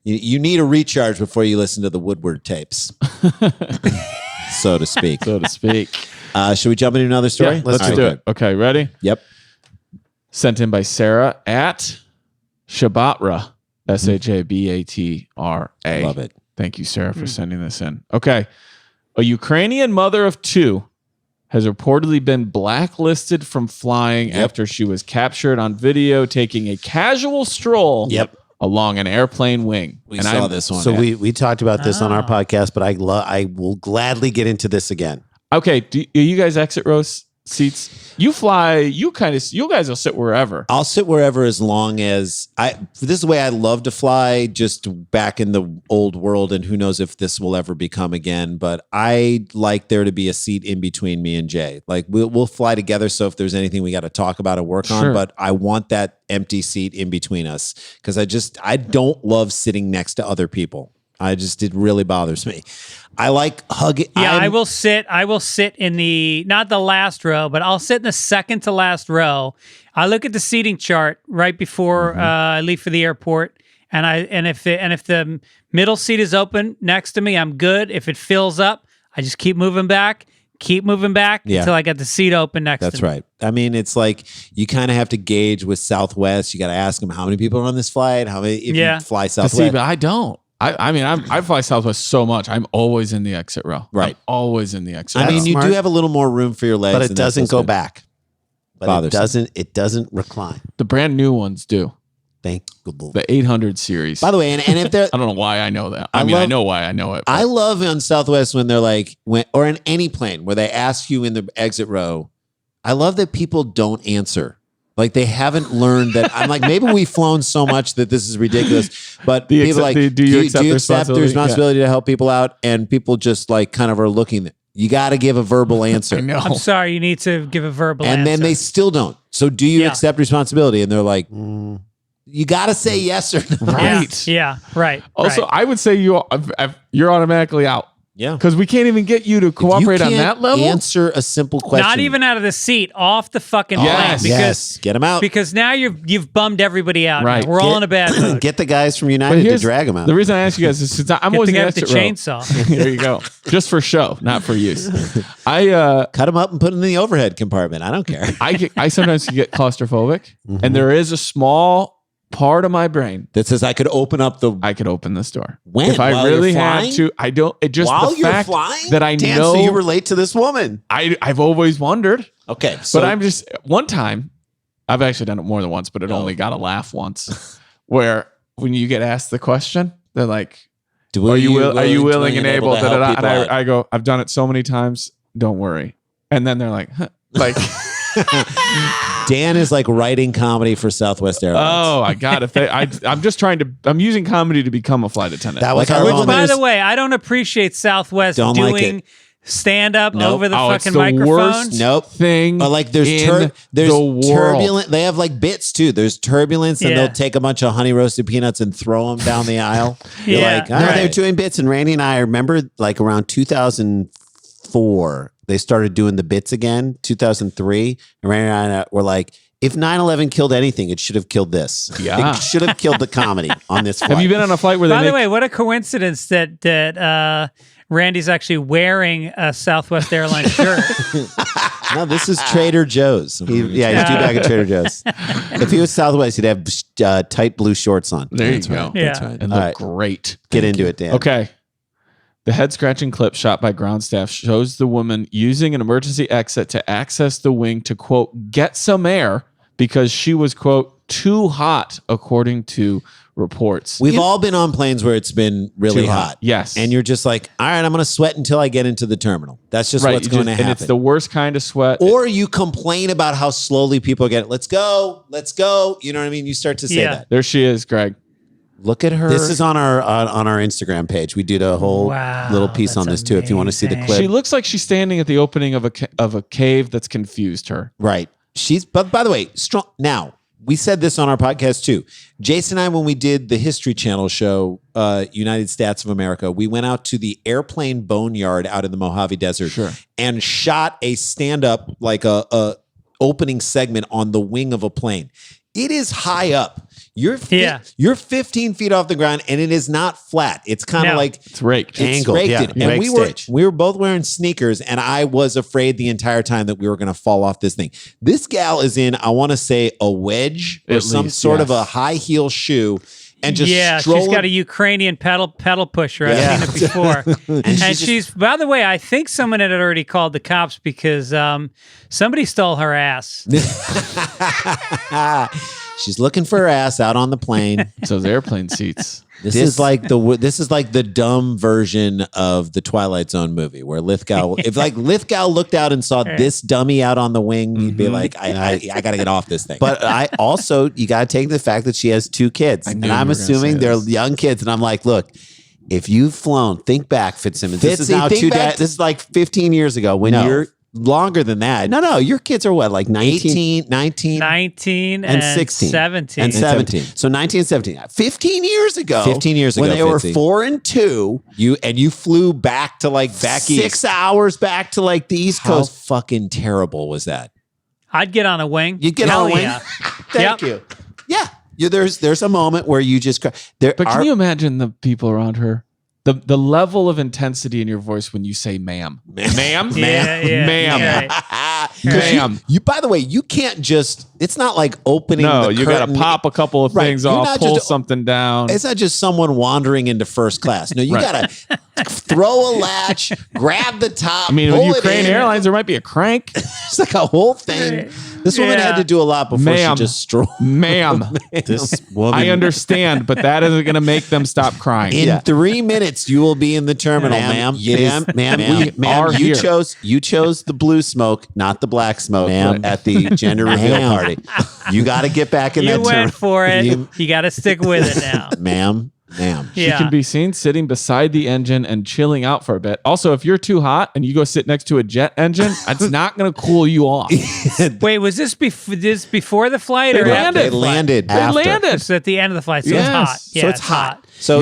You need a recharge before you listen to the Woodward tapes, so to speak. so to speak. Should we jump into another story? Yeah, let's All right, do good. it. Okay, ready? Yep. Sent in by Sarah at Shabatra, Shabatra. Love it. Thank you, Sarah, for sending this in. Okay. A Ukrainian mother of 2 has reportedly been blacklisted from flying after she was captured on video taking a casual stroll along an airplane wing. We saw this one. So we talked about this on our podcast, but I will gladly get into this again. Okay. Do you guys exit row seats? You fly, you guys will sit wherever. I'll sit wherever as long as this is the way I love to fly, just back in the old world, and who knows if this will ever become again, but I like there to be a seat in between me and Jay. Like we'll fly together, so if there's anything we got to talk about or work on, but I want that empty seat in between us because I don't love sitting next to other people. It really bothers me. I like hugging. Yeah, I will sit in the, not the last row, but I'll sit in the second to last row. I look at the seating chart right before I leave for the airport, and if the middle seat is open next to me, I'm good. If it fills up, I just keep moving back until I get the seat open next to me. That's right. I mean, it's like you kind of have to gauge with Southwest. You got to ask them how many people are on this flight. How many? If you fly Southwest, See, but I don't. I fly Southwest so much. I'm always in the exit row. Right. I'm always in the exit row. I mean, you smart. do have a little more room for your legs, But it and that's doesn't what's go good. back. But Bothersome. it doesn't recline. The brand new ones do. Thank you. The 800 series. By the way, and if they're I don't know why I know that. I know why I know it. I love on Southwest when they're like, or in any plane where they ask you in the exit row, I love that people don't answer. Like they haven't learned that. I'm like, maybe we've flown so much that this is ridiculous. But people are like, do you accept the responsibility to help people out? And people just like kind of are looking. You got to give a verbal answer. I know. I'm sorry, you need to give a verbal answer. And then they still don't. So do you accept responsibility? And they're like, you got to say yes or no. Right. Yeah, right. Also, right. I would say you're automatically out. Yeah. Because we can't even get you to cooperate on that level. Answer a simple question. Not even out of the seat, off the fucking Yes. plane. Yes. Get them out. Because now you've bummed everybody out. Right. We're all in a bad mood. Get the guys from But United to here's drag them out. the reason I ask you guys is since I'm Get always the in guy the with the exit row. chainsaw. There you go. Just for show, not for use. I Cut them up and put them in the overhead compartment. I don't care. I sometimes get claustrophobic, and there is a small part of my brain That says I could open up the I could open this door. When? If I While you're really had flying? to, I don't. It just While the you're fact flying? that I Dan, know so you relate to this woman. I've always wondered, Okay. So but I'm just one time. I've actually done it more than once, but it only got a laugh once. Where when you get asked the question, they're like, "Are you willing and able?" to help people out? And I go, "I've done it so many times. Don't worry." And then they're like, huh, like. Dan is like writing comedy for Southwest Airlines. Oh, I got it. I'm just trying to. I'm using comedy to become a flight attendant. That was Like, our which, moment. By the way, I don't appreciate Southwest Don't like doing it. stand up Nope. over the it's fucking the microphone. worst Nope. thing. But like there's in there's the world. turbulent. They have like bits too. There's turbulence, and Yeah. they'll take a bunch of honey roasted peanuts and throw them down the aisle. You're Yeah. like, all No, right. they're doing bits, and Randy and I remember like around 2004, they started doing the bits again. 2003, and Randy and I were like, if 9/11 killed anything, it should have killed this. Yeah. It should have killed the comedy on this flight. Have you been on a flight where they By the make way, what a coincidence that Randy's actually wearing a Southwest Airlines shirt. No, this is Trader Joe's. He's due back at Trader Joe's. If he was Southwest, he'd have tight blue shorts on. There That's you go. right. Yeah. That's right. And All look right. great. Get into it, Dan. Okay. The head scratching clip shot by ground staff shows the woman using an emergency exit to access the wing to, quote, get some air because she was, quote, too hot, according to reports. We've all been on planes where it's been really Too hot. hot. Yes. And you're just like, all right, I'm going to sweat until I get into the terminal. That's just what's going to happen. And it's the worst kind of sweat. Or you complain about how slowly people get it. Let's go. Let's go. You know what I mean? You start to say Yeah. that. There she is, Greg. Look at her. This is on our Instagram page. We did a whole Wow, little piece on that's this too. If you want to see the amazing. clip, She looks like she's standing at the opening of a cave that's confused her. right. But by the way, strong. Now, we said this on our podcast too. Jason and I, when we did the History Channel show, United States of America, we went out to the airplane boneyard out in the Mojave Desert and shot a stand-up, like a opening segment on the wing of a plane. It is high up. You're 15 feet off the ground, and it is not flat. It's kind of like it's raked, angled. And we were both wearing sneakers, and I was afraid the entire time that we were going to fall off this thing. This gal is in, I want to say, a wedge or some sort of a high heel shoe. And just she's got a Ukrainian pedal pusher. I've seen it before. and she's by the way, I think someone had already called the cops because somebody stole her ass. She's looking for her ass out on the plane. Those airplane seats. This is like the dumb version of the Twilight Zone movie where Lithgow, if like Lithgow looked out and saw this dummy out on the wing, he'd be like, I got to get off this thing. But I also, you got to take the fact that she has 2 kids, and I'm assuming they're young kids, and I'm like, look, if you've flown, think back, Fitzsimmons. This is now this is like 15 years ago when you're. Longer than that. No, your kids are what, like 19 and 16. And 17. And 17. So 19 and 17. 15 years ago. 15 years ago. When they were 4 and 2. You flew back to like back 6 hours back to like the East Coast. How fucking terrible was that? I'd get on a wing. You'd get on a wing? Yeah. Thank you. Yeah. There's a moment where you just But can you imagine the people around her? The level of intensity in your voice when you say ma'am. Ma'am? Ma'am. Ma'am. You, by the way, you can't just, it's not like opening the you got to pop a couple of things off, pull something down. It's not just someone wandering into first class. No, you got to throw a latch, grab the top. I mean, with Ukraine Airlines, there might be a crank. It's like a whole thing. This woman had to do a lot before she just strolled. Ma'am. This woman. I understand, but that isn't going to make them stop crying. In 3 minutes, you will be in the terminal, ma'am. Ma'am, you chose the blue smoke, not the black smoke at the gender reveal party. You got to get back in that terminal. You went for it. You got to stick with it now. Ma'am. She can be seen sitting beside the engine and chilling out for a bit. Also, if you're too hot and you go sit next to a jet engine, it's not going to cool you off. Wait, was this before the flight or landed? after? They landed. They landed. It's at the end of the flight, so it's hot. Yeah, so it's hot. So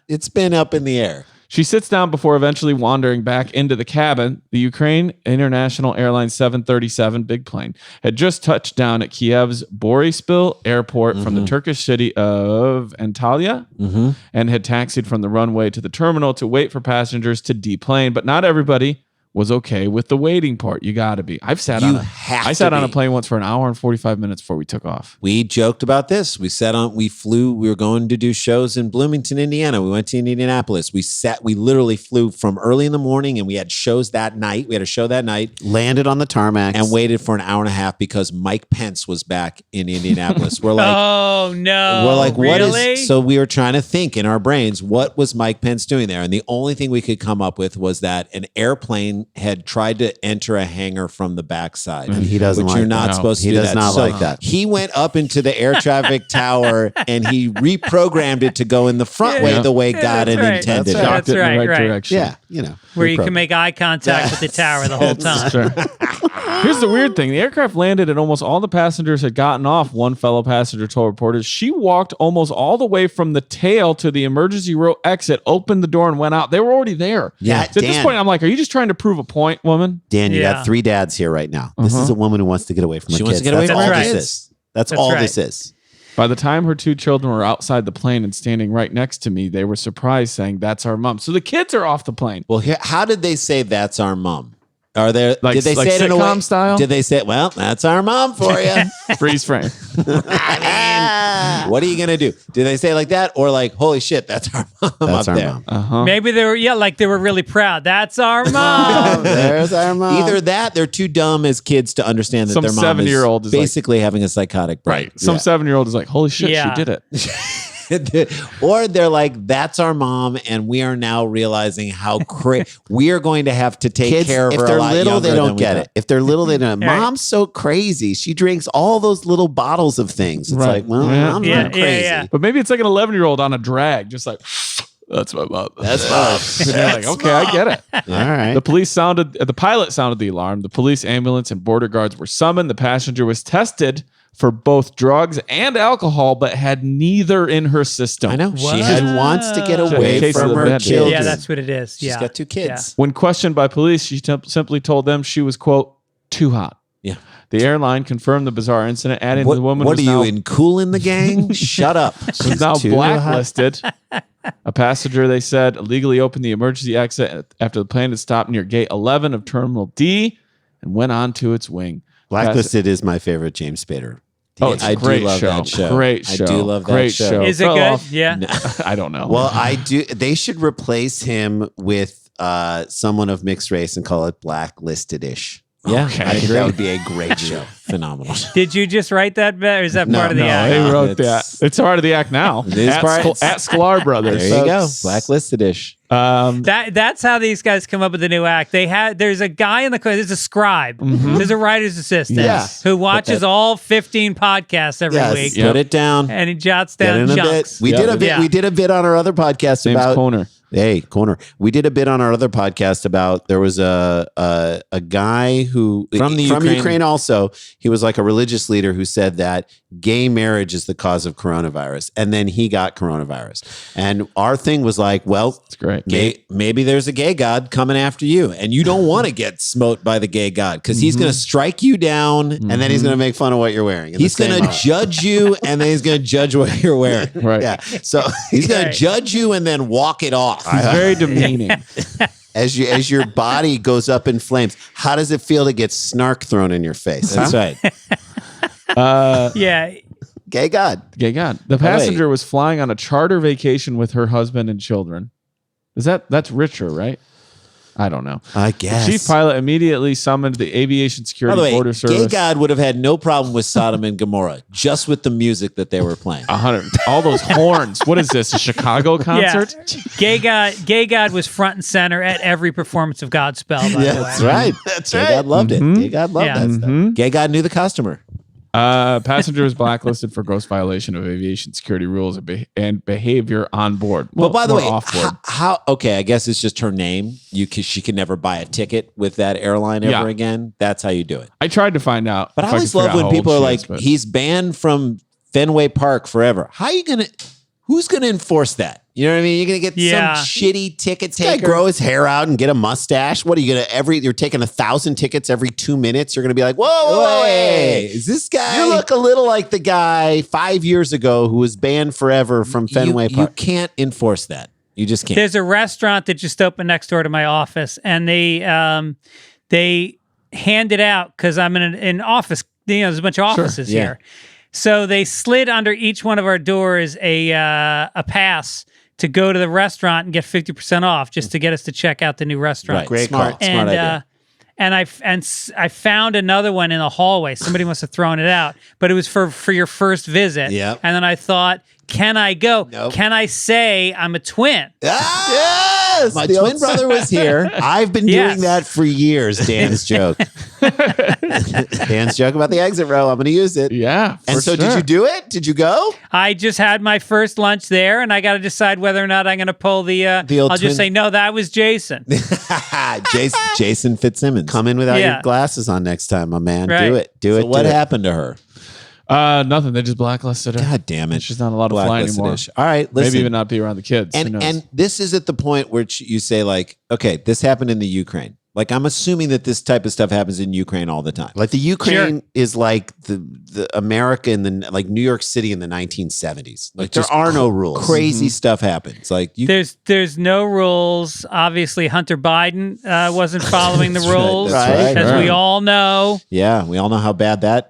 it's been up in the air. She sits down before eventually wandering back into the cabin. The Ukraine International Airlines 737 big plane had just touched down at Kiev's Boryspil airport from the Turkish city of Antalya and had taxied from the runway to the terminal to wait for passengers to deplane. But not everybody was okay with the waiting part. You got to be. I sat on a plane once for an hour and 45 minutes before we took off. We joked about this. We were going to do shows in Bloomington, Indiana. We went to Indianapolis. We literally flew from early in the morning and we had shows that night. We had a show that night. Landed on the tarmac. And waited for an hour and a half because Mike Pence was back in Indianapolis. We're like, oh no. We're like, really? What is, so we were trying to think in our brains, what was Mike Pence doing there? And the only thing we could come up with was that an airplane had tried to enter a hangar from the backside. And he doesn't which like you're not that. supposed to He do does that. not So like that. He went up into the air traffic tower and he reprogrammed it to go in the front way the way God had intended. That's In the right. direction. Yeah, you know. Where you can make eye contact with the tower the whole time. Sure. Here's the weird thing. The aircraft landed and almost all the passengers had gotten off. One fellow passenger told reporters she walked almost all the way from the tail to the emergency row exit, opened the door and went out. They were already there. Yeah, So at this point, I'm like, are you just trying to prove a point, woman? Dan, you got 3 dads here right now. This is a woman who wants to get away from her She kids. wants to get away That's from all her this kids. is. That's all this is. By the time her 2 children were outside the plane and standing right next to me, they were surprised, saying, "That's our mom." So the kids are off the plane. Well, how did they say that's our mom? Are there Like- did they like say it in a way? sitcom style? Did they say, well, that's our mom for you? Freeze frame. I mean, what are you gonna do? Did they say it like that or like, holy shit, that's our mom That's up our there? mom. Maybe they were, like they were really proud. That's our mom. There's our mom. Either that, they're too dumb as kids to understand that Some their mom 7-year-old is like- basically having a psychotic break. Right. Some 7-year-old is like, holy shit, Yeah. she did it. Or they're like, that's our mom, and we are now realizing how we are going to have to take Kids, care of if her. they're a lot little, they younger don't than we get do. it. If they're little, they don't. Right. Mom's so crazy. She drinks all those little bottles of things. It's Right. like, well, Yeah. I'm Yeah, not yeah, crazy. yeah. But maybe it's like an 11-year-old on a drag, just like, that's my mom. That's mom. And they're like, okay, I get it. All right. The pilot sounded the alarm. The police, ambulance, and border guards were summoned. The passenger was tested for both drugs and alcohol, but had neither in her system. I know. What? She just wants to get away Case of from the her bad children. Yeah, that's what it is. She's Yeah. got 2 kids. When questioned by police, she simply told them she was, quote, too hot. Yeah. The airline confirmed the bizarre incident, adding What, the woman what was are now, you in Cool in the Gang? Shut up. was now too blacklisted. A passenger, they said, illegally opened the emergency exit after the plane had stopped near gate 11 of Terminal D and went on to its wing. Blacklisted is my favorite James Spader. Oh, it's a I do great love show. that show. Great I show. do love that Great show. Is it Fell good? off- Yeah. I don't know. Well, I do. They should replace him with someone of mixed race and call it Blacklisted-ish. Yeah, Okay. I I think agree. that would be a great show. Phenomenal. Did you just write that, or is that No, part of the no, act? they wrote It's- that. It's part of the act now. It is at, part- at Sklar Brothers. There you go. folks. Blacklisted-ish. That's how these guys come up with the new act. There's a guy in the there's a scribe, there's a writer's assistant Yes. who watches all 15 podcasts every Yes. week, Put it down. and he jots Get down in a bit. chunks. We Yeah. did a bit. Yeah. We did a bit on our other podcast Name's about Corner. Hey, Corner. We did a bit on our other podcast about there was a guy who From the Ukraine. Ukraine also. He was like a religious leader who said that gay marriage is the cause of coronavirus, and then he got coronavirus. And our thing was like, well, It's great. Maybe there's a gay god coming after you, and you don't want to get smote by the gay god because he's going to strike you down, and then he's going to make fun of what you're wearing. in the he's same going to moment. judge you, and then he's going to judge what you're wearing. Right. Yeah. So He's going to Right. judge you and then walk it off. He's very demeaning. as your body goes up in flames, how does it feel to get snark thrown in your face? That's right. Yeah, Gay God. Gay God. The passenger was flying on a charter vacation with her husband and children. That's richer, right? I don't know. I The guess. chief pilot immediately summoned the Aviation By Security the way, Border gay Service. god would have had no problem with Sodom and Gomorrah, just with the music that they were playing. 100. All those horns. What is this? A Chicago concert? yeah. Gay God was front and center at every performance of Godspell. By the way. That's right. That's Gay right. god loved it. Gay God loved Yeah. that stuff. Gay god knew the customer. Passenger was blacklisted for gross violation of aviation security rules and behavior on board. Well, But by the more way, off board. how? Okay, I guess it's just her name. She can never buy a ticket with that airline ever Yeah. again. That's how you do it. I tried to find out. But if I could always figure love out when how people are old she like, is, but- he's banned from Fenway Park forever. How are you gonna? Who's gonna enforce that? You know what I mean? You're gonna get Yeah. some shitty ticket Guy taker. grow his hair out and get a mustache. What are you gonna you're taking 1,000 tickets every 2 minutes. You're gonna be like, whoa, Hey, hey. is this guy? You look a little like the guy 5 years ago who was banned forever from Fenway You Park. can't enforce that. You just can't. There's a restaurant that just opened next door to my office, and they handed out because I'm in an office. There's a bunch of offices yeah. here, so they slid under each one of our doors a pass to go to the restaurant and get 50% off, just to get us to check out the new restaurant. Right. Great smart, call. smart And idea. I found another one in the hallway. Somebody must have thrown it out, but it was for your first visit. Yep. And then I thought, can I go? Nope. Can I say I'm a twin? Yes, My the twin old- brother was here. I've been Yes. doing that for years. Dan's joke. Dan's joke about the exit row. I'm going to use it. Yeah. And for so, sure. did you do it? Did you go? I just had my first lunch there, and I got to decide whether or not I'm going to pull the. old I'll twin- just say no. That was Jason. Jason Fitzsimmons. Come in without Yeah. your glasses on next time, my man. Right. Do it. Do So it. what do it. happened to her? Nothing. They just blacklisted her. God damn it! She's not allowed to fly anymore. Blacklisted-ish. All right, listen. Maybe even not be around the kids. Who knows? And this is at the point where you say like, okay, this happened in the Ukraine. Like I'm assuming that this type of stuff happens in Ukraine all the time. Like the Ukraine Sure. is like the America in the like New York City in the 1970s. Like there just are no rules. Crazy stuff happens. Like you. There's no rules. Obviously, Hunter Biden wasn't following the That's right, rules, that's right. as we Right. all know. Yeah, we all know how bad that.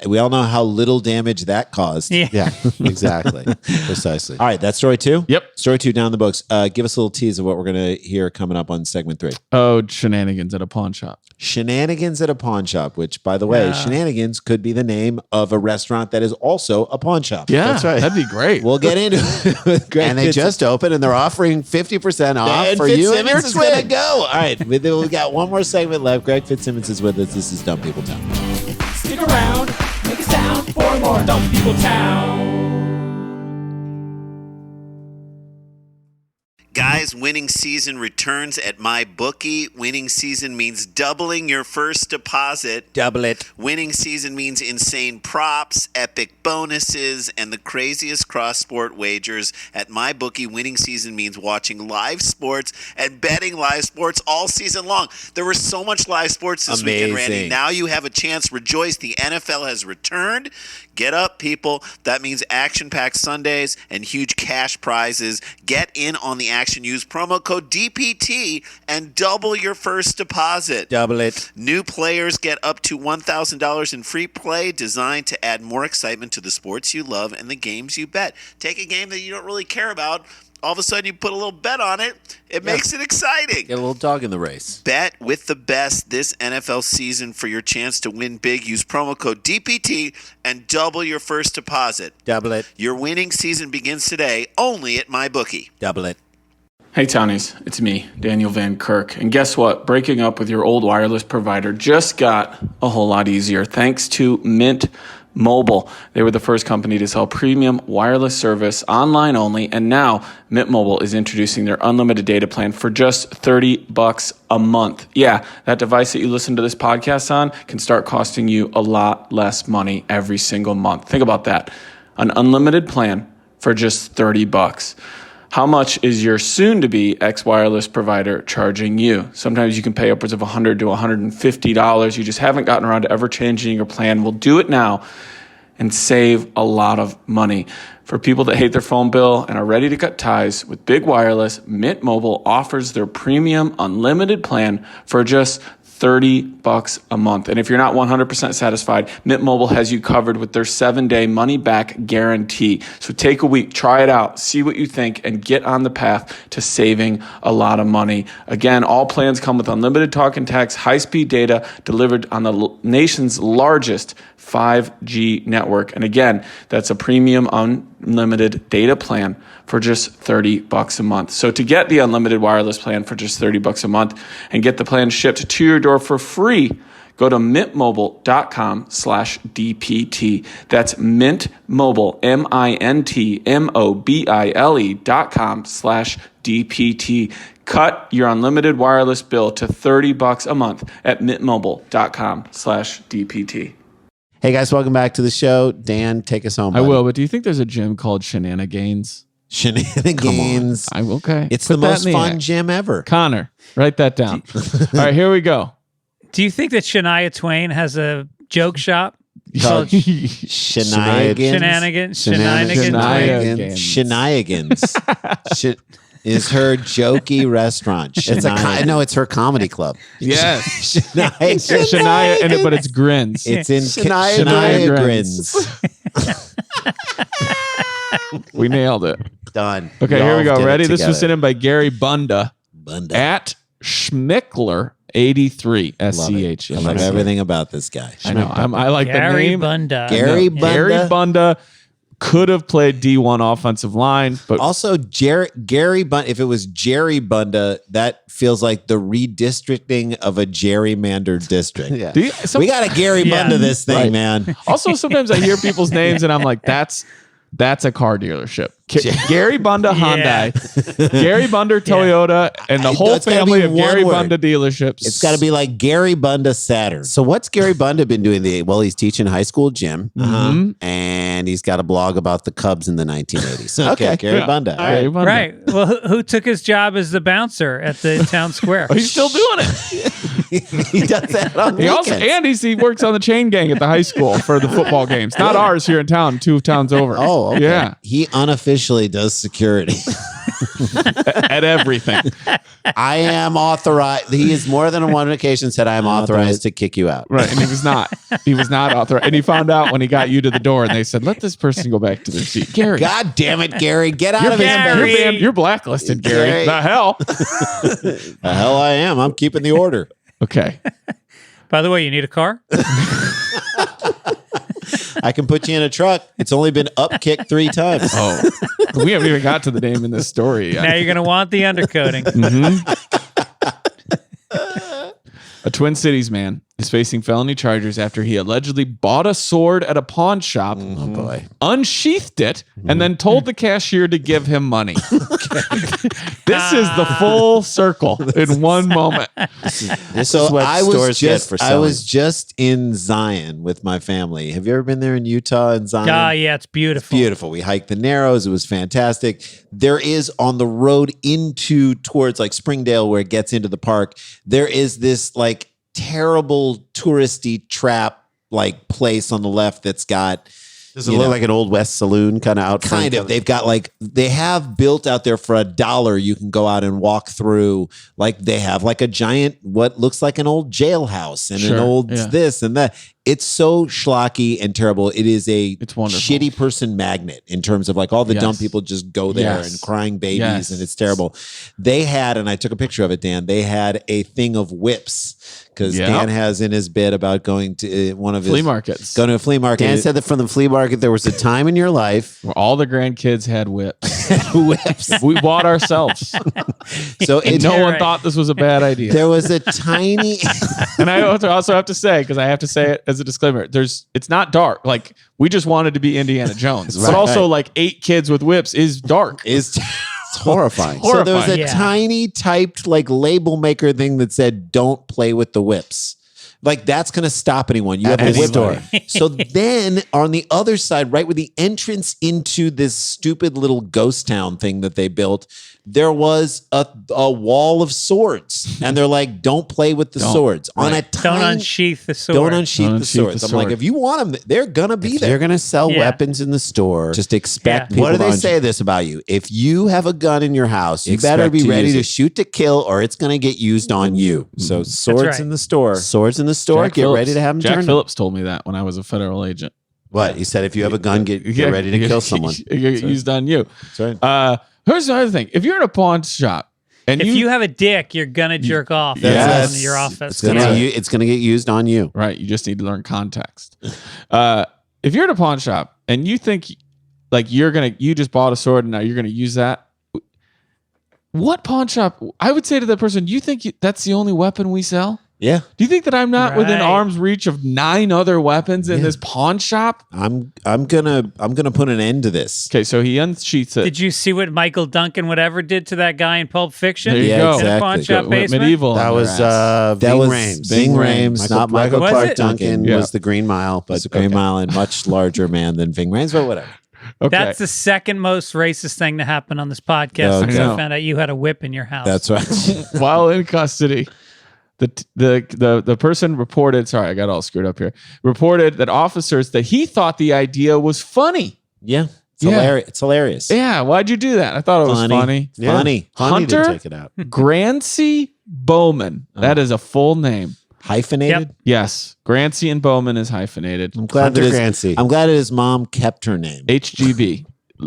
We all know how little damage that caused. Yeah. Yeah, exactly. Precisely. All right, that's story 2. Yep. Story 2 down the books. Give us a little tease of what we're going to hear coming up on segment 3. Oh, shenanigans at a pawn shop. Shenanigans at a pawn shop, which, by the way, Yeah. Shenanigans could be the name of a restaurant that is also a pawn shop. Yeah, That's right. That'd be great. We'll get into it. with Greg And they Fitzsimmons. just opened and they're offering 50% off And for you and your Fitzsimmons is going to twin. go. All right, we got one more segment left. Greg Fitzsimmons is with us. This is Dumb People Town. Stick around, make a sound for more Dumb People Town. Guys, Guys, winning season returns at MyBookie. Winning season means doubling your first deposit. Double it. Winning season means insane props, epic bonuses, and the craziest cross-sport wagers. At MyBookie, winning season means watching live sports and betting live sports all season long. There was so much live sports this weekend, Randy. Amazing. Now you have a chance. Rejoice. The NFL has returned. Get up, people. That means action-packed Sundays and huge cash prizes. Get in on the action. Use promo code DPT and double your first deposit. Double it. New players get up to $1,000 in free play, designed to add more excitement to the sports you love and the games you bet. Take a game that you don't really care about. All of a sudden, you put a little bet on it. It makes it exciting. Get a little dog in the race. Bet with the best this NFL season for your chance to win big. Use promo code DPT and double your first deposit. Double it. Your winning season begins today only at MyBookie. Double it. Hey Townies, it's me, Daniel Van Kirk. And guess what? Breaking up with your old wireless provider just got a whole lot easier thanks to Mint Mobile. They were the first company to sell premium wireless service online only, and now Mint Mobile is introducing their unlimited data plan for just $30 a month. Yeah, that device that you listen to this podcast on can start costing you a lot less money every single month. Think about that. An unlimited plan for just $30. How much is your soon-to-be ex-wireless provider charging you? Sometimes you can pay upwards of $100 to $150. You just haven't gotten around to ever changing your plan. Well, do it now and save a lot of money. For people that hate their phone bill and are ready to cut ties with big wireless, Mint Mobile offers their premium unlimited plan for just $30 a month. And if you're not 100% satisfied, Mint Mobile has you covered with their 7-day money-back guarantee. So take a week, try it out, see what you think, and get on the path to saving a lot of money. Again, all plans come with unlimited talk and text, high-speed data delivered on the nation's largest 5G network. And again, that's a premium unlimited data plan for just $30 a month. So to get the unlimited wireless plan for just $30 a month and get the plan shipped to your door for free, go to mintmobile.com/DPT. That's mintmobile, mintmobile.com/DPT. Cut your unlimited wireless bill to $30 a month at mintmobile.com/DPT. Hey guys, welcome back to the show. Dan, take us home. I buddy. will, but do you think there's a gym called Shenanigans? Shenanigans. I'm okay. It's Put the that most in fun act. gym ever. Connor, write that down. All right, here we go. Do you think that Shania Twain has a joke shop? Called Shenanigans. Shenanigans. Shenanigans. Shenanigans. Is her jokey restaurant. It's it's her comedy club. Yes. Shania, but it's grins. It's in Shania Grins. We nailed it. Done. Okay, here we all go. did it Ready? This was together. sent in by Gary Bunda at Schmickler83 SCH. I love everything about this guy. I know. I like Gary the name. Bunda. Gary Bunda. Gary Bunda could have played D1 offensive line, but Also, Gary Bunda. If it was Jerry Bunda, that feels like the redistricting of a gerrymandered district. we We got to Gary Bunda this thing, Right. man. Also, sometimes I hear people's names and I'm like, that's a car dealership. Gary Bunda Yeah. Hyundai, Gary Bunda Toyota, and the whole It's gotta family be of one Gary word. Bunda dealerships. It's got to be like Gary Bunda Saturn. So what's Gary Bunda been doing? He's teaching high school gym, and he's got a blog about the Cubs in the 1980s. Okay, Gary Yeah. Bunda. All right. Gary Bunda. Right. Well, who took his job as the bouncer at the town square? Oh, he's still doing it. He does that on He also weekends. he works on the chain gang at the high school for the football games. Not ours here in town, 2 towns over. Oh, okay. Yeah. He unofficially does security. At everything. I am authorized. He has more than on one occasion said, I am authorized to kick you out. Right. And he was not. He was not authorized. And he found out when he got you to the door and they said, let this person go back to their seat. Gary. God damn it, Gary. Get out You're of his Gary. face. You're blacklisted, Gary. Gary. The hell? The hell I am. I'm keeping the order. Okay. By the way, you need a car? I can put you in a truck. It's only been up kicked 3 times. Oh, we haven't even got to the name in this story yet. Now you're going to want the undercoating. A Twin Cities man is facing felony charges after he allegedly bought a sword at a pawn shop, Oh boy. unsheathed it, and then told the cashier to give him money. This is the full circle in one moment. This is what stores get for selling. I was just in Zion with my family. Have you ever been there in Utah in Zion? Yeah, it's beautiful. Beautiful. We hiked the Narrows. It was fantastic. There is on the road towards like Springdale where it gets into the park, there is this like terrible touristy trap like place on the left that's got, Does it look like an Old West saloon kind of out front? kind of. They've got like, they have built out there for $1. You can go out and walk through. Like they have like a giant, what looks like an old jailhouse and an old this and that. It's so schlocky and terrible. It is It's wonderful. shitty person magnet in terms of like all the dumb people just go there and crying babies and it's terrible. They had, and I took a picture of it, Dan, they had a thing of whips because Dan has in his bit about going to one of his Flea markets. Going to a flea market. Dan said that from the flea market, there was a time in your life. Where all the grandkids had whips. whips. We bought ourselves. So And no one thought this was a bad idea. there was a tiny And I also have to say, because I have to say it as a disclaimer, it's not dark. Like we just wanted to be Indiana Jones, but also like 8 kids with whips is dark. is It's horrifying. So there was a Yeah. tiny typed like label maker thing that said, "Don't play with the whips." Like that's going to stop anyone. You have a any whip store. So then on the other side, right where the entrance into this stupid little ghost town thing that they built, there was a wall of swords, and they're like, "Don't play with the swords." On a Don't tiny, unsheath the sword. don't unsheath the unsheath swords. the I'm like, sword. if you want them, they're gonna be If there. they're going to sell Yeah. weapons in the store. Just expect Yeah. people. What do to they unsheath. say this about you? If you have a gun in your house, you Expect better be to ready use to it. shoot to kill, or it's going to get used on you. So swords right. in the store. Swords in the store. Jack Get Phillips- ready to have them Jack turned. Phillips told me that when I was a federal agent. What he said? If you have a gun, get ready to kill someone. Get used on you. That's right. Here's the other thing: if you're in a pawn shop and If you have a dick, you're gonna jerk off Yes. in your office. It's going to get used on you. right, you just need to learn context. If you're in a pawn shop and you think like you just bought a sword and now you're gonna use that. What pawn shop? I would say to that person, you think that's the only weapon we sell? Yeah. Do you think that I'm not within Right. arm's reach of 9 other weapons in this pawn shop? I'm gonna put an end to this. Okay, so he unsheaths it. Did you see what Michael Duncan whatever did to that guy in Pulp Fiction? There you Yeah, go. In a pawn exactly. shop Went basement? medieval. That on was their ass. Ving was Rhames. Ving Rhames, not Michael Was Clark it? Duncan. Yeah. was the Green Mile, Was but a Green Mile and much larger man than Ving Rhames, but whatever. Okay. That's the second most racist thing to happen on this podcast Okay. since I I know. found out you had a whip in your house. That's right. While in custody, the person reported. Sorry, I got all screwed up here. Reported that officers that he thought the idea was funny. Yeah. It's Yeah. hilarious. It's hilarious. Yeah, why'd you do that? I thought it was funny. Yeah. Funny. Funny to Hunter? take it out. Grancy Bowman. That is a full name. Hyphenated. Yep. Yes, Grancy and Bowman is hyphenated. I'm glad Hunter that his, Grancy. I'm glad that his mom kept her name. HGB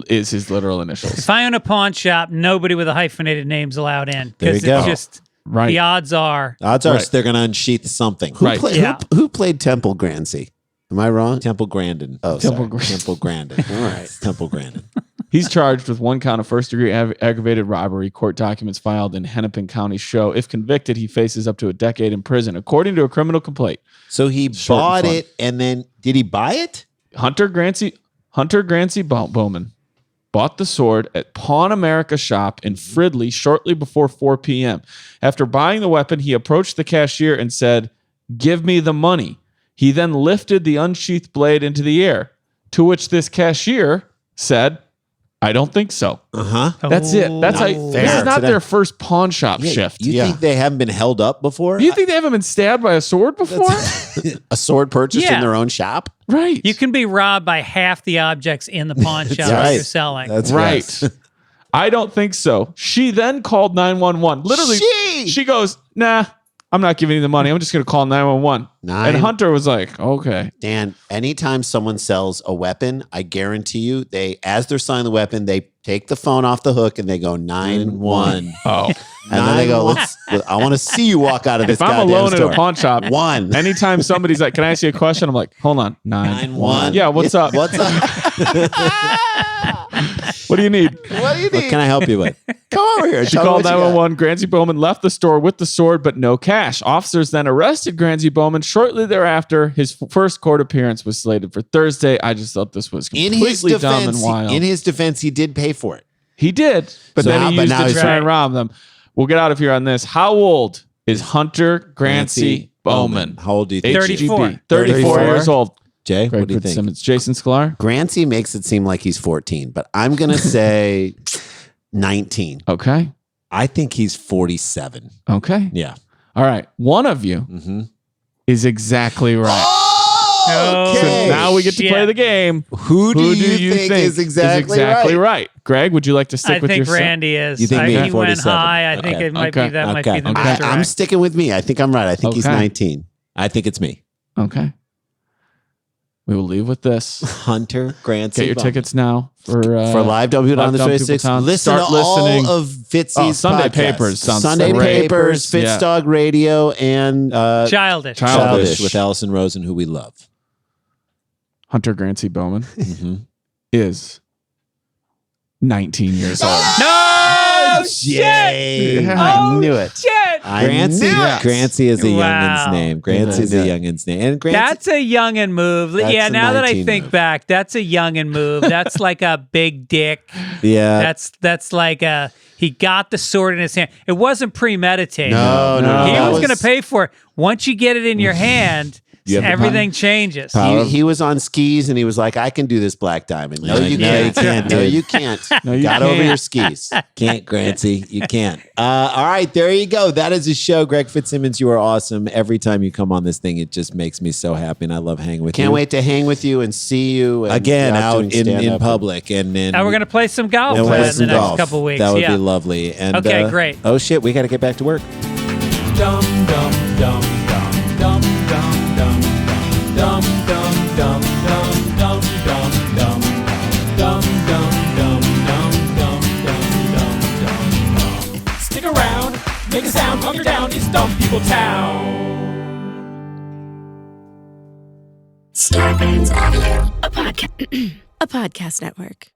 is his literal initials. If I own a pawn shop, nobody with a hyphenated name's allowed in. There you Because go. it's just Right. the odds are. Odds are Right. they're gonna unsheath something. Who, Right. Yeah. who played Temple Grancy? Am I wrong? Temple Grandin. Oh, Temple sorry. Gra- Temple Grandin. All right. Temple Grandin. He's charged with 1 count of first-degree aggravated robbery. Court documents filed in Hennepin County show. If convicted, he faces up to a decade in prison, according to a criminal complaint. So he Short and bought fun. it and then did he buy it? Hunter Grancy Bowman bought the sword at Pawn America shop in Fridley shortly before 4 p.m. After buying the weapon, he approached the cashier and said, "Give me the money." He then lifted the unsheathed blade into the air, to which this cashier said, "I don't think so." Uh-huh. That's it. That's how. Oh. This is fair not to their them. first pawn shop shift. You think they haven't been held up before? Do you think they haven't been stabbed by a sword before? A sword purchased Yeah. in their own shop? Right. You can be robbed by half the objects in the pawn shop that right. you're selling. That's right. I don't think so. She then called 911. Literally, she goes, "Nah, I'm not giving you the money. I'm just going to call 911." And Hunter was like, "Okay." Dan, anytime someone sells a weapon, I guarantee you, as they're selling the weapon, they take the phone off the hook and they go 911. Oh. And then they go, I want to see you walk out of this If I'm goddamn alone store. at a pawn shop, One. anytime somebody's like, "Can I ask you a question?" I'm like, "Hold on." 911. Yeah, what's up? What's up? What do you need? What do you What need? can I help you with? Come over here. She Tell me called what you got. 911. Grancy Bowman left the store with the sword, but no cash. Officers then arrested Grancy Bowman. Shortly thereafter, his first court appearance was slated for Thursday. I just thought this was completely dumb and wild. In his defense, he did pay for it. He did, but So then how- he but used now it to he's try right. and rob them. We'll get out of here on this. How old is Hunter Grancy Bowman? How old do you think? 34. she is? 34 years old. Jay, Greg what do you think? Fitzsimmons. Jason Sklar. Grancy makes it seem like he's 14, but I'm going to say 19. Okay. I think he's 47. Okay. Yeah. All right. One of you Mm-hmm. is exactly right. Oh, So now we get to play shit. the game. Who do you think is exactly right? Greg, would you like to stick I with think your Randy is. You think me? He went 47. high. I think Okay. it might Okay. be that might be Okay. the Okay. most I'm direct. sticking with me. I think I'm right. I think he's Okay. 19. I think it's me. Okay. We will leave with this. Hunter Grancy. Get your Bowman. tickets now for Live Don't Be on the Live Dumb 26th. People Town. Listen Start to listening. all of Fitzy's Sunday podcasts. Papers sounds Sunday great. Papers, Fitz Yeah. Dog Radio, and Childish. Childish with Allison Rosen, who we love. Hunter Grancy Bowman Mm-hmm. is 19 years old. No Jay. Yeah. I knew it. shit. I Grancy, knew it. Grancy is a Wow. youngin's name. Grancy's a youngin's name. And Grancy, That's a youngin' move. That's Yeah, a now that I 19 think move. back, that's a youngin' move. That's like a big dick. yeah. That's like a he got the sword in his hand. It wasn't premeditated. No. He that was going to pay for it. Once you get it in your hand, You have the everything changes. He was on skis and he was like, I can do this Black Diamond. No, Yeah, you no, can't. you can't, No, dude. you can't. No, you Got over can't. your skis. Can't, Grancy. You can't. All right, there you go. That is a show. Greg Fitzsimmons, you are awesome. Every time you come on this thing, it just makes me so happy, and I love hanging with you. Can't wait to hang with you and see you and Again, out doing in stand-up. public. And then And we're going to play some golf and in we'll play the some next golf. couple weeks. That would yeah. be lovely. And Okay, great. Oh, shit. We got to get back to work. Dum dum dum dum dum dum dum dum dum dum dum dum dum dum dum dum dum dum dum dum. Stick around, make a sound, hunker down. It's Dumb People Town. Scarpins Avenue. A podcast network.